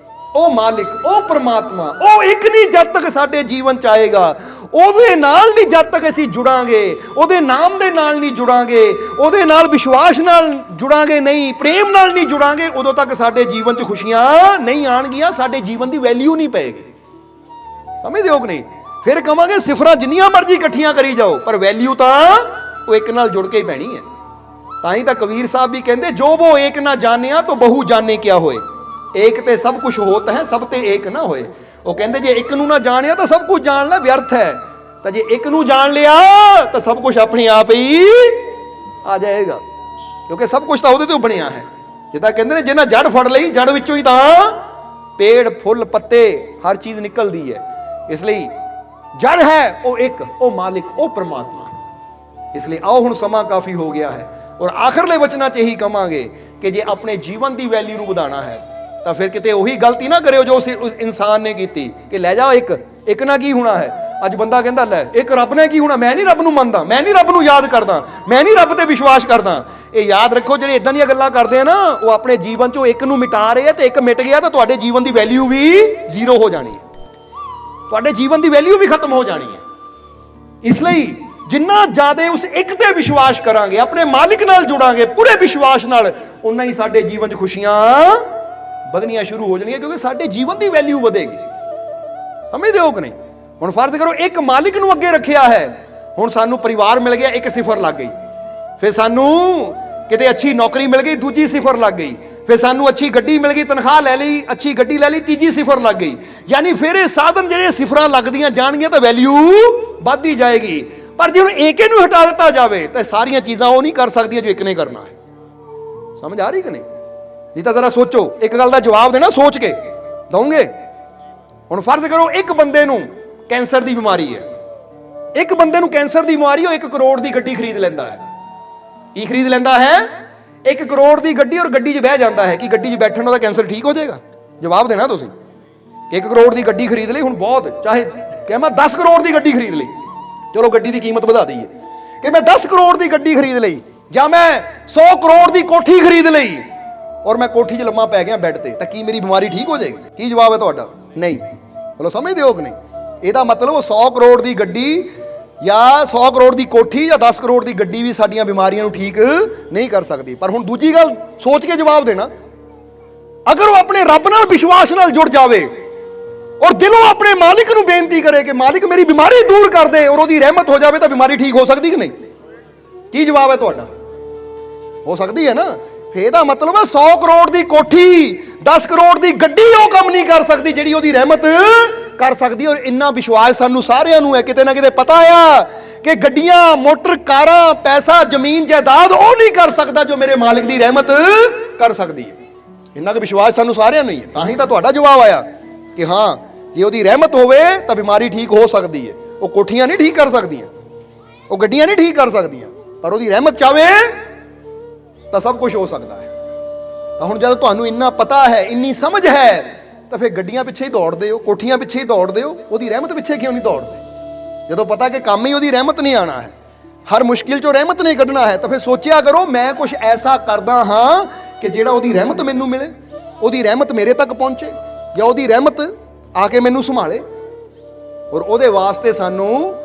ਉਹ ਮਾਲਿਕ, ਉਹ ਪਰਮਾਤਮਾ, ਉਹ ਇੱਕ ਨਹੀਂ ਜਦ ਤੱਕ ਸਾਡੇ ਜੀਵਨ ਚ ਆਏਗਾ। ਉਹਦੇ ਨਾਲ ਨਹੀਂ ਜਦ ਤੱਕ ਅਸੀਂ ਜੁੜਾਂਗੇ, ਉਹਦੇ ਨਾਮ ਦੇ ਨਾਲ ਨਹੀਂ ਜੁੜਾਂਗੇ, ਉਹਦੇ ਨਾਲ ਵਿਸ਼ਵਾਸ ਨਾਲ ਜੁੜਾਂਗੇ ਨਹੀਂ, ਪ੍ਰੇਮ ਨਾਲ ਨਹੀਂ ਜੁੜਾਂਗੇ, ਉਦੋਂ ਤੱਕ ਸਾਡੇ ਜੀਵਨ 'ਚ ਖੁਸ਼ੀਆਂ ਨਹੀਂ ਆਣਗੀਆਂ, ਸਾਡੇ ਜੀਵਨ ਦੀ ਵੈਲਿਊ ਨਹੀਂ ਪਏਗੀ। ਸਮਝਦੇ ਹੋ ਕਿ ਨਹੀਂ? ਫਿਰ ਕਵਾਂਗੇ ਸਿਫਰਾਂ ਜਿੰਨੀਆਂ ਮਰਜ਼ੀ ਇਕੱਠੀਆਂ ਕਰੀ ਜਾਓ, ਪਰ ਵੈਲਿਊ ਤਾਂ ਉਹ ਇੱਕ ਨਾਲ ਜੁੜ ਕੇ ਹੀ ਪੈਣੀ ਹੈ। ਤਾਂ ਹੀ ਤਾਂ ਕਬੀਰ ਸਾਹਿਬ ਵੀ ਕਹਿੰਦੇ, ਜੋ ਵੋ ਏਕ ਨਾ ਜਾਣਿਆ ਤਾਂ ਬਹੁ ਜਾਣੇ ਕਿਆ ਹੋਏ। ਏਕ ਤੇ ਸਭ ਕੁਝ ਹੋਤ ਹੈ, ਸਭ ਤੇ ਏਕ ਨਾ ਹੋਏ। ਉਹ ਕਹਿੰਦੇ ਜੇ ਇੱਕ ਨੂੰ ਨਾ ਜਾਣਿਆ ਤਾਂ ਸਭ ਕੁਝ ਜਾਣ ਲੈ ਵਿਅਰਥ ਹੈ, ਤਾਂ ਜੇ ਇੱਕ ਨੂੰ ਜਾਣ ਲਿਆ ਤਾਂ ਸਭ ਕੁਝ ਆਪਣੇ ਆਪ ਹੀ ਆ ਜਾਏਗਾ, ਕਿਉਂਕਿ ਸਭ ਕੁਝ ਤਾਂ ਉਹਦੇ ਤੋਂ ਬਣਿਆ ਹੈ। ਜਿੱਦਾਂ ਕਹਿੰਦੇ ਨੇ ਜਿਹਨਾਂ ਜੜ ਫੜ ਲਈ, ਜੜ ਵਿੱਚੋਂ ਹੀ ਤਾਂ ਪੇੜ, ਫੁੱਲ, ਪੱਤੇ, ਹਰ ਚੀਜ਼ ਨਿਕਲਦੀ ਹੈ। ਇਸ ਲਈ ਜੜ ਹੈ ਉਹ ਇੱਕ, ਉਹ ਮਾਲਿਕ, ਉਹ ਪਰਮਾਤਮਾ। ਇਸ ਲਈ ਆਓ ਹੁਣ ਸਮਾਂ ਕਾਫੀ ਹੋ ਗਿਆ ਹੈ, ਔਰ ਆਖਰਲੇ ਵਚਨਾਂ 'ਚ ਇਹੀ ਕਵਾਂਗੇ ਕਿ ਜੇ ਆਪਣੇ ਜੀਵਨ ਦੀ ਵੈਲਿਊ ਨੂੰ ਵਧਾਉਣਾ ਹੈ ਤਾਂ ਫਿਰ ਕਿਤੇ ਉਹੀ ਗਲਤੀ ਨਾ ਕਰਿਓ ਜੋ ਉਸ ਇਨਸਾਨ ਨੇ ਕੀਤੀ ਕਿ ਲੈ ਜਾ ਇੱਕ ਨਾਲ ਕੀ ਹੋਣਾ ਹੈ। ਅੱਜ ਬੰਦਾ ਕਹਿੰਦਾ ਲੈ ਇੱਕ ਰੱਬ ਨੇ ਕੀ ਹੋਣਾ, ਮੈਂ ਨਹੀਂ ਰੱਬ ਨੂੰ ਮੰਨਦਾ, ਮੈਂ ਨਹੀਂ ਰੱਬ ਨੂੰ ਯਾਦ ਕਰਦਾ, ਮੈਂ ਨਹੀਂ ਰੱਬ ਤੇ ਵਿਸ਼ਵਾਸ ਕਰਦਾ। ਇਹ ਯਾਦ ਰੱਖੋ, ਜਿਹੜੇ ਇਦਾਂ ਦੀਆਂ ਗੱਲਾਂ ਕਰਦੇ ਆ ਨਾ, ਉਹ ਆਪਣੇ ਜੀਵਨ 'ਚੋਂ ਇੱਕ ਨੂੰ ਮਿਟਾ ਰਹੇ ਆ, ਤੇ ਇੱਕ ਮਿਟ ਗਿਆ ਤਾਂ ਤੁਹਾਡੇ ਜੀਵਨ ਦੀ ਵੈਲਿਊ ਵੀ ਜ਼ੀਰੋ ਹੋ ਜਾਣੀ ਹੈ, ਤੁਹਾਡੇ ਜੀਵਨ ਦੀ ਵੈਲਿਊ ਵੀ ਖਤਮ ਹੋ ਜਾਣੀ ਹੈ। ਇਸ ਲਈ ਜਿੰਨਾ ਜ਼ਿਆਦਾ ਉਸ ਇੱਕ ਤੇ ਵਿਸ਼ਵਾਸ ਕਰਾਂਗੇ, ਆਪਣੇ ਮਾਲਿਕ ਨਾਲ ਜੁੜਾਂਗੇ ਪੂਰੇ ਵਿਸ਼ਵਾਸ ਨਾਲ, ਉਨਾ ਹੀ ਸਾਡੇ ਜੀਵਨ 'ਚ ਖੁਸ਼ੀਆਂ ਵਧਣੀਆਂ ਸ਼ੁਰੂ ਹੋ ਜਾਣਗੀਆਂ, ਕਿਉਂਕਿ ਸਾਡੇ ਜੀਵਨ ਦੀ ਵੈਲਿਊ ਵਧੇਗੀ। ਸਮਝਦੇ ਹੋ ਕਿ ਨਹੀਂ? ਹੁਣ ਫਰਜ਼ ਕਰੋ ਇੱਕ ਮਾਲਿਕ ਨੂੰ ਅੱਗੇ ਰੱਖਿਆ ਹੈ, ਹੁਣ ਸਾਨੂੰ ਪਰਿਵਾਰ ਮਿਲ ਗਿਆ, ਇੱਕ ਸਿਫਰ ਲੱਗ ਗਈ। ਫਿਰ ਸਾਨੂੰ ਕਿਤੇ ਅੱਛੀ ਨੌਕਰੀ ਮਿਲ ਗਈ, ਦੂਜੀ ਸਿਫਰ ਲੱਗ ਗਈ। ਫਿਰ ਸਾਨੂੰ ਅੱਛੀ ਗੱਡੀ ਮਿਲ ਗਈ, ਤਨਖਾਹ ਲੈ ਲਈ, ਅੱਛੀ ਗੱਡੀ ਲੈ ਲਈ, ਤੀਜੀ ਸਿਫਰ ਲੱਗ ਗਈ। ਯਾਨੀ ਫਿਰ ਇਹ ਸਾਧਨ ਜਿਹੜੇ ਸਿਫਰਾਂ ਲੱਗਦੀਆਂ ਜਾਣਗੀਆਂ ਤਾਂ ਵੈਲਿਊ ਵੱਧਦੀ ਜਾਏਗੀ। ਪਰ ਜੇ ਹੁਣ ਏਕੇ ਨੂੰ ਹਟਾ ਦਿੱਤਾ ਜਾਵੇ ਤਾਂ ਸਾਰੀਆਂ ਚੀਜ਼ਾਂ ਉਹ ਨਹੀਂ ਕਰ ਸਕਦੀਆਂ ਜੋ ਇੱਕ ਨੇ ਕਰਨਾ ਹੈ। ਸਮਝ ਆ ਰਹੀ ਕਿ ਨਹੀਂ? ਨਹੀਂ ਤਾਂ ਜ਼ਰਾ ਸੋਚੋ, ਇੱਕ ਗੱਲ ਦਾ ਜਵਾਬ ਦੇਣਾ ਸੋਚ ਕੇ ਦਊਂਗੇ। ਹੁਣ ਫਰਜ਼ ਕਰੋ ਇੱਕ ਬੰਦੇ ਨੂੰ ਕੈਂਸਰ ਦੀ ਬਿਮਾਰੀ ਹੈ, ਇੱਕ ਬੰਦੇ ਨੂੰ ਕੈਂਸਰ ਦੀ ਬਿਮਾਰੀ, ਉਹ 1 ਕਰੋੜ ਦੀ ਗੱਡੀ ਖਰੀਦ ਲੈਂਦਾ ਹੈ। ਕੀ ਖਰੀਦ ਲੈਂਦਾ ਹੈ? 1 ਕਰੋੜ ਦੀ ਗੱਡੀ, ਔਰ ਗੱਡੀ 'ਚ ਬਹਿ ਜਾਂਦਾ ਹੈ ਕਿ ਗੱਡੀ 'ਚ ਬੈਠਣ ਨਾਲ ਕੈਂਸਰ ਠੀਕ ਹੋ ਜਾਏਗਾ। ਜਵਾਬ ਦੇਣਾ ਤੁਸੀਂ। 1 ਕਰੋੜ ਦੀ ਗੱਡੀ ਖਰੀਦ ਲਈ, ਹੁਣ ਬਹੁਤ ਚਾਹੇ ਕਿ ਮੈਂ 10 ਕਰੋੜ ਦੀ ਗੱਡੀ ਖਰੀਦ ਲਈ, ਚਲੋ ਗੱਡੀ ਦੀ ਕੀਮਤ ਵਧਾ ਦਈਏ ਕਿ ਮੈਂ 10 ਕਰੋੜ ਦੀ ਗੱਡੀ ਖਰੀਦ ਲਈ, ਜਾਂ ਮੈਂ 100 ਕਰੋੜ ਦੀ ਕੋਠੀ ਖਰੀਦ ਲਈ, ਔਰ ਮੈਂ ਕੋਠੀ 'ਚ ਲੰਮਾ ਪੈ ਗਿਆ ਬੈੱਡ ਤੇ, ਤਾਂ ਕੀ ਮੇਰੀ ਬਿਮਾਰੀ ਠੀਕ ਹੋ ਜਾਏਗੀ? ਕੀ ਜਵਾਬ ਹੈ ਤੁਹਾਡਾ? ਨਹੀਂ। ਬੋਲੋ ਸਮਝਦੇ ਹੋ ਕਿ ਨਹੀਂ? ਇਹਦਾ ਮਤਲਬ ਉਹ 100 ਕਰੋੜ ਦੀ ਗੱਡੀ ਜਾਂ 100 ਕਰੋੜ ਦੀ ਕੋਠੀ ਜਾਂ 10 ਕਰੋੜ ਦੀ ਗੱਡੀ ਵੀ ਸਾਡੀਆਂ ਬਿਮਾਰੀਆਂ ਨੂੰ ਠੀਕ ਨਹੀਂ ਕਰ ਸਕਦੀ। ਪਰ ਹੁਣ ਦੂਜੀ ਗੱਲ ਸੋਚ ਕੇ ਜਵਾਬ ਦੇਣਾ, ਅਗਰ ਉਹ ਆਪਣੇ ਰੱਬ ਨਾਲ ਵਿਸ਼ਵਾਸ ਨਾਲ ਜੁੜ ਜਾਵੇ ਔਰ ਦਿਲੋਂ ਆਪਣੇ ਮਾਲਿਕ ਨੂੰ ਬੇਨਤੀ ਕਰੇ ਕਿ ਮਾਲਿਕ ਮੇਰੀ ਬਿਮਾਰੀ ਦੂਰ ਕਰ ਦੇ, ਔਰ ਉਹਦੀ ਰਹਿਮਤ ਹੋ ਜਾਵੇ, ਤਾਂ ਬਿਮਾਰੀ ਠੀਕ ਹੋ ਸਕਦੀ ਕਿ ਨਹੀਂ? ਕੀ ਜਵਾਬ ਹੈ ਤੁਹਾਡਾ? ਹੋ ਸਕਦੀ ਹੈ ਨਾ? ਫੇਰ ਇਹਦਾ ਮਤਲਬ ਹੈ 100 ਕਰੋੜ ਦੀ ਕੋਠੀ, 10 ਕਰੋੜ ਦੀ ਗੱਡੀ ਉਹ ਕੰਮ ਨਹੀਂ ਕਰ ਸਕਦੀ ਜਿਹੜੀ ਉਹਦੀ ਰਹਿਮਤ ਕਰ ਸਕਦੀ। ਔਰ ਇੰਨਾ ਵਿਸ਼ਵਾਸ ਸਾਨੂੰ ਸਾਰਿਆਂ ਨੂੰ ਹੈ, ਕਿਤੇ ਨਾ ਕਿਤੇ ਪਤਾ ਆ ਕਿ ਗੱਡੀਆਂ, ਮੋਟਰ, ਕਾਰਾਂ, ਪੈਸਾ, ਜ਼ਮੀਨ, ਜਾਇਦਾਦ ਉਹ ਨਹੀਂ ਕਰ ਸਕਦਾ ਜੋ ਮੇਰੇ ਮਾਲਿਕ ਦੀ ਰਹਿਮਤ ਕਰ ਸਕਦੀ ਹੈ। ਇੰਨਾ ਕੁ ਵਿਸ਼ਵਾਸ ਸਾਨੂੰ ਸਾਰਿਆਂ ਨੂੰ ਹੀ ਹੈ। ਤਾਂ ਹੀ ਤਾਂ ਤੁਹਾਡਾ ਜਵਾਬ ਆਇਆ ਕਿ ਹਾਂ, ਜੇ ਉਹਦੀ ਰਹਿਮਤ ਹੋਵੇ ਤਾਂ ਬਿਮਾਰੀ ਠੀਕ ਹੋ ਸਕਦੀ ਹੈ। ਉਹ ਕੋਠੀਆਂ ਨਹੀਂ ਠੀਕ ਕਰ ਸਕਦੀਆਂ, ਉਹ ਗੱਡੀਆਂ ਨਹੀਂ ਠੀਕ ਕਰ ਸਕਦੀਆਂ, ਪਰ ਉਹਦੀ ਰਹਿਮਤ ਚਾਵੇ ਤਾਂ ਸਭ ਕੁਝ ਹੋ ਸਕਦਾ ਹੈ। ਤਾਂ ਹੁਣ ਜਦੋਂ ਤੁਹਾਨੂੰ ਇੰਨਾ ਪਤਾ ਹੈ, ਇੰਨੀ ਸਮਝ ਹੈ, ਤਾਂ ਫਿਰ ਗੱਡੀਆਂ ਪਿੱਛੇ ਹੀ ਦੌੜਦੇ ਹੋ, ਕੋਠੀਆਂ ਪਿੱਛੇ ਹੀ ਦੌੜਦੇ ਹੋ, ਉਹਦੀ ਰਹਿਮਤ ਪਿੱਛੇ ਕਿਉਂ ਨਹੀਂ ਦੌੜਦੇ? ਜਦੋਂ ਪਤਾ ਕਿ ਕੰਮ ਹੀ ਉਹਦੀ ਰਹਿਮਤ ਨਹੀਂ ਆਣਾ ਹੈ, ਹਰ ਮੁਸ਼ਕਿਲ ਚੋਂ ਰਹਿਮਤ ਨਹੀਂ ਕੱਢਣਾ ਹੈ, ਤਾਂ ਫਿਰ ਸੋਚਿਆ ਕਰੋ ਮੈਂ ਕੁਝ ਐਸਾ ਕਰਦਾ ਹਾਂ ਕਿ ਜਿਹੜਾ ਉਹਦੀ ਰਹਿਮਤ ਮੈਨੂੰ ਮਿਲੇ, ਉਹਦੀ ਰਹਿਮਤ ਮੇਰੇ ਤੱਕ ਪਹੁੰਚੇ, ਜਾਂ ਉਹਦੀ ਰਹਿਮਤ ਆ ਕੇ ਮੈਨੂੰ ਸੰਭਾਲੇ। ਔਰ ਉਹਦੇ ਵਾਸਤੇ ਸਾਨੂੰ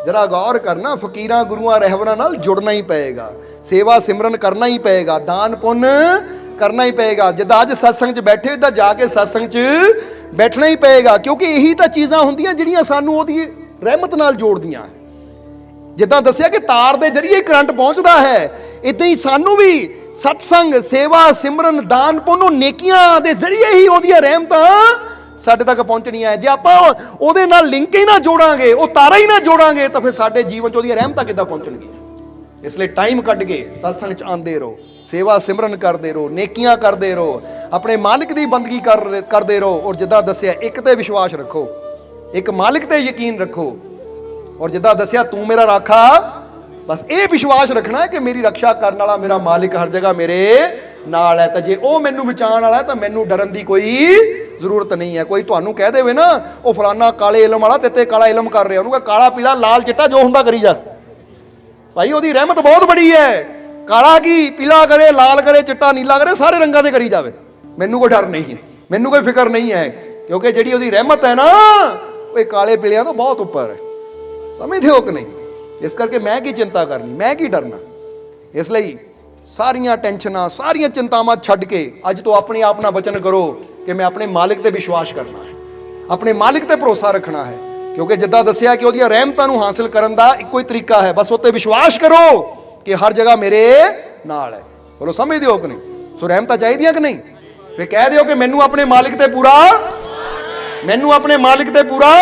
ਜਰਾ ਗੌਰ ਕਰਨਾ, ਫਕੀਰਾਂ, ਗੁਰੂਆਂ, ਰਹਿਬਰਾਂ ਨਾਲ ਜੁੜਨਾ ਹੀ ਪਏਗਾ, ਸੇਵਾ ਸਿਮਰਨ ਕਰਨਾ ਹੀ ਪਏਗਾ, ਦਾਨ ਪੁੰਨ ਕਰਨਾ ਹੀ ਪਏਗਾ। ਜਿੱਦਾਂ ਅੱਜ ਸਤਸੰਗ 'ਚ ਬੈਠੇ, ਤਾਂ ਜਾ ਕੇ ਸਤਸੰਗ 'ਚ ਬੈਠਣਾ ਹੀ ਪਏਗਾ, ਕਿਉਂਕਿ ਇਹੀ ਤਾਂ ਚੀਜ਼ਾਂ ਹੁੰਦੀਆਂ ਜਿਹੜੀਆਂ ਸਾਨੂੰ ਉਹਦੀ ਰਹਿਮਤ ਨਾਲ ਜੋੜਦੀਆਂ। ਜਿੱਦਾਂ ਦੱਸਿਆ ਕਿ ਤਾਰ ਦੇ ਜ਼ਰੀਏ ਕਰੰਟ ਪਹੁੰਚਦਾ ਹੈ, ਇਦਾਂ ਹੀ ਸਾਨੂੰ ਵੀ ਸਤਸੰਗ, ਸੇਵਾ, ਸਿਮਰਨ, ਦਾਨ ਪੁੰਨ, ਨੇਕੀਆਂ ਦੇ ਜ਼ਰੀਏ ਹੀ ਉਹਦੀਆਂ ਰਹਿਮਤਾਂ ਸਾਡੇ ਤੱਕ ਪਹੁੰਚਣੀਆਂ ਹੈ। ਜੇ ਆਪਾਂ ਉਹਦੇ ਨਾਲ ਲਿੰਕ ਹੀ ਨਾ ਜੋੜਾਂਗੇ, ਉਹ ਤਾਰਾ ਹੀ ਨਾ ਜੋੜਾਂਗੇ, ਤਾਂ ਫਿਰ ਸਾਡੇ ਜੀਵਨ 'ਚ ਉਹਦੀਆਂ ਰਹਿਮਤਾਂ ਕਿੱਦਾਂ ਪਹੁੰਚਣਗੀਆਂ? ਇਸ ਲਈ ਟਾਈਮ ਕੱਢ ਕੇ ਸਤਸੰਗ 'ਚ ਆਉਂਦੇ ਰਹੋ, ਸੇਵਾ ਸਿਮਰਨ ਕਰਦੇ ਰਹੋ, ਨੇਕੀਆਂ ਕਰਦੇ ਰਹੋ, ਆਪਣੇ ਮਾਲਿਕ ਦੀ ਬੰਦਗੀ ਕਰਦੇ ਰਹੋ। ਔਰ ਜਿੱਦਾਂ ਦੱਸਿਆ, ਇੱਕ ਤੇ ਵਿਸ਼ਵਾਸ ਰੱਖੋ, ਇੱਕ ਮਾਲਿਕ ਤੇ ਯਕੀਨ ਰੱਖੋ। ਔਰ ਜਿੱਦਾਂ ਦੱਸਿਆ, ਤੂੰ ਮੇਰਾ ਰਾਖਾ, ਬਸ ਇਹ ਵਿਸ਼ਵਾਸ ਰੱਖਣਾ ਹੈ ਕਿ ਮੇਰੀ ਰੱਖਿਆ ਕਰਨ ਵਾਲਾ ਮੇਰਾ ਮਾਲਿਕ ਹਰ ਜਗ੍ਹਾ ਮੇਰੇ नाल है। तो जे वो मैनू बचाने वाला है तो मैनू डरन की कोई जरूरत नहीं है। कोई तुहानू कह देवे ना वो फलाना काले इलम वाला तेते काला इलम कर रहा, उन्होंने काला पीला लाल चिट्टा जो हुंदा करी जा भाई, ਉਹਦੀ रहमत बहुत बड़ी है। काला की पीला करे लाल करे चिट्टा नीला करे सारे रंगां दे करी जावे, मैनू कोई डर नहीं है, मैनू कोई फिक्र नहीं है, क्योंकि जिहड़ी ਉਹਦੀ रहमत है ना वो काले पीलियां तो बहुत उपर है। समझदे हो कि नहीं? इस करके मैं की चिंता करनी, मैं की डरना। इसलिए सारियां टेंशनां सारियां चिंतावां छड्ड के अज तो अपने आप नाल वचन करो कि मैं अपने मालिक ते विश्वास करना है, अपने मालिक ते भरोसा रखना है, क्योंकि जिद्दां दस्सिया कि ਉਹਦੀਆਂ ਰਹਿਮਤਾਂ ਨੂੰ हासिल करन दा ਇੱਕੋ ਹੀ तरीका है, बस उत्ते विश्वास करो कि हर जगह मेरे नाल है। बोलो समझदे हो कि नहीं? सो रहमतां चाहिदियां कि नहीं? फिर कह दिओ कि मैनू अपने मालिक ते पूरा, मैनू अपने मालिक ते पूरा,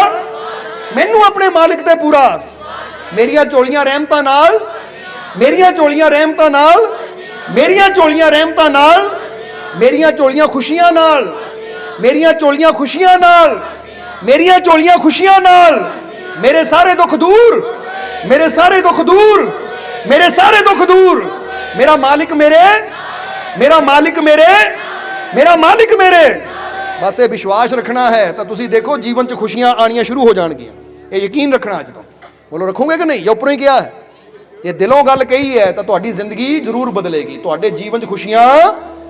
मैनू अपने मालिक ते पूरा, मेरियां झोलियां रहमतां नाल, मेरियां झोलियां रहमतां नाल, मेरियां झोलियां रहमतां नाल, मेरियां झोलियां खुशियां नाल, मेरियां झोलियां खुशियां नाल, मेरियां झोलियां खुशियां नाल, मेरे सारे दुख दूर, मेरे सारे दुख दूर, मेरे सारे दुख दूर, मेरा मालिक मेरे, मेरा मालिक मेरे, मेरा मालिक मेरे। बस ये विश्वास रखना है तो तुसी देखो जीवन च खुशियां आनियां शुरू हो जाएंगियां। ये यकीन रखना अज तो। बोलो रखोगे कि नहीं? या उपरों ही किया है? ये दिलों गल कही है तो तुहाडी जिंदगी जरूर बदलेगी, तुहाडे जीवन च खुशियां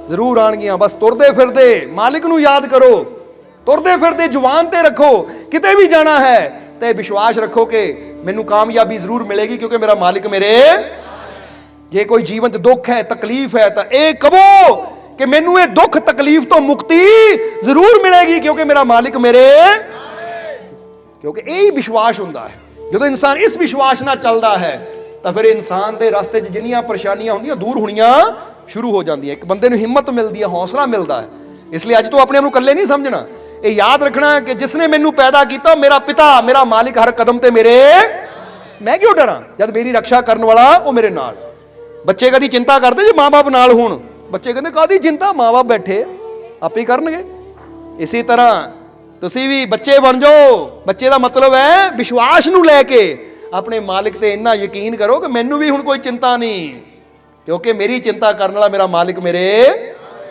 जरूर आणगियां। बस तुरदे फिरदे मालिक नूं याद करो, तुरदे फिरदे जुबान ते रखो, किते भी जाना है तो विश्वास रखो कि मैनू कामयाबी जरूर मिलेगी, क्योंकि मेरा मालिक मेरे। जे कोई जीवन च दुख है तकलीफ है तो ये कहो कि मैनू ये दुख तकलीफ तो मुक्ति जरूर मिलेगी, क्योंकि मेरा मालिक मेरे। क्योंकि यही विश्वास हुंदा है। जो इंसान इस विश्वास नाल चलदा है तो फिर इंसान के रास्ते च जिन्नियां परेशानियां होंदियां दूर होनियां शुरू हो जांदियां। एक बंदे नूं हिम्मत मिलदी है, हौसला मिलता है। इसलिए अज तो अपने आप नूं कल्ले नहीं समझना, ये याद रखना है कि जिसने मैनू पैदा किया मेरा पिता, मेरा मालिक हर कदम ते मेरे। मैं क्यों डरां जब मेरी रक्षा करने वाला वो मेरे नाल। बच्चे कदी चिंता करते जे माँ बाप नाल होण? बच्चे कहते कादी चिंता, माँ बाप बैठे आपे करनगे। इसी तरह तुसी भी बच्चे बन जाओ। बच्चे का मतलब है विश्वास नूं लैके अपने मालिक ते इन्ना यकीन करो कि मैनू भी हुण कोई चिंता नहीं, क्योंकि मेरी चिंता करने वाला मेरा मालिक मेरे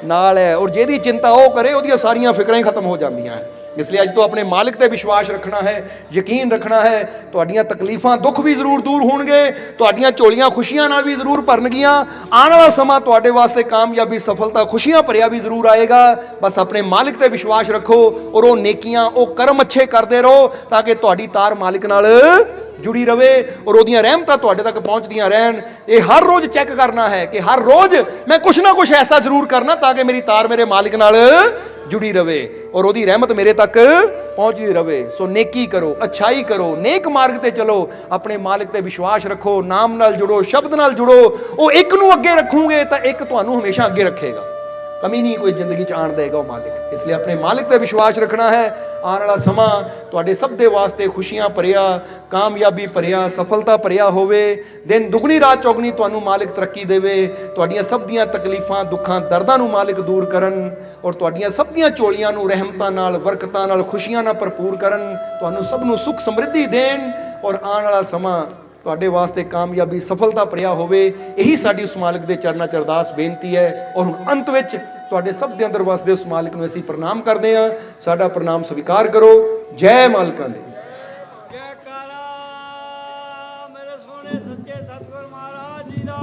नाल है। और जेदी चिंता वो करे उसदियां सारियां फिक्रां ही खत्म हो जांदियां हैं। इसलिए अज तो अपने मालिक ते विश्वास रखना है, यकीन रखना है। तुहाडीआं तकलीफां दुख भी जरूर दूर होणगे, तुहाडीआं झोलियां खुशियां नाल भी जरूर भरनगियां। आने वाला समा तुहाडे वास्ते कामयाबी सफलता खुशियां भरिया भी जरूर आएगा। बस अपने मालिक ते विश्वास रखो और वो नेकियां वो कर्म अच्छे करते रहो, ताकि तुहाडी तार मालिक नाल जुड़ी रवे और ਉਹਦੀਆਂ ਰਹਿਮਤਾਂ ਤੁਹਾਡੇ तक पहुँचदियां रहन। ये हर रोज़ चेक करना है कि हर रोज़ मैं कुछ ना कुछ ऐसा जरूर करना ताकि मेरी तार मेरे मालिक नाल जुड़ी रवे और ਉਹਦੀ रहमत मेरे तक पहुँचती रवे। सो नेकी करो, अच्छाई करो, नेक मार्ग ते चलो, अपने मालिक ते विश्वास रखो, नाम नाल जुड़ो, शब्द नाल जुड़ो। वो एक नूं अगे रखोगे तो एक तुहानूं हमेशा अगे रखेगा, कमी नहीं कोई जिंदगी च आण देगा वो मालिक। इसलिए अपने मालिक ते विश्वास रखना है। आने वाला समा तुहाडे सब दे वास्ते खुशियां भरिया, कामयाबी भरिया, सफलता भरिया होवे। दिन दुगनी रात चौगनी तुहानूं मालिक तरक्की देवे, तुहाडीआं सब दीआं तकलीफां दुखां दर्दां नूं मालिक दूर करन और तुहाडीआं सब दीआं झोलियां नूं रहमतां नाल बरकतां नाल खुशियां नाल भरपूर करन, तुहानूं सब नूं सुख समृद्धि देन और आने वाला समा तुहाडे वास्ते कामयाबी सफलता भरिया होवे। यही साडी उस मालिक दे चरनां च अरदास बेनती है। और हुण अंत विच तुहाडे सब दे अंदर वसदे उस मालिक नूं असीं प्रणाम करदे हां। साडा प्रणाम स्वीकार करो। जय मालिकां दी। जयकारा मेरे सोने सच्चे सतगुरु महाराज जी दा।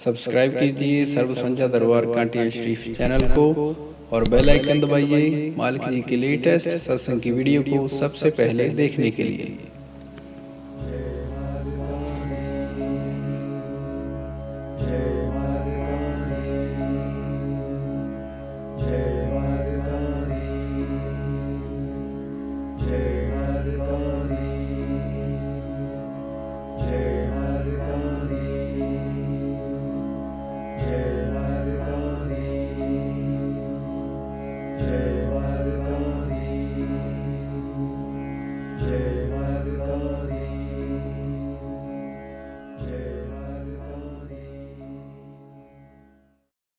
सब्सक्राइब कीजिए सर्व संध्या दरबार कांटिया शरीफ चैनल को और बेल आइकन दबाइए मालिक जी के लेटेस्ट सत्संग की वीडियो को सबसे पहले देखने के लिए। जय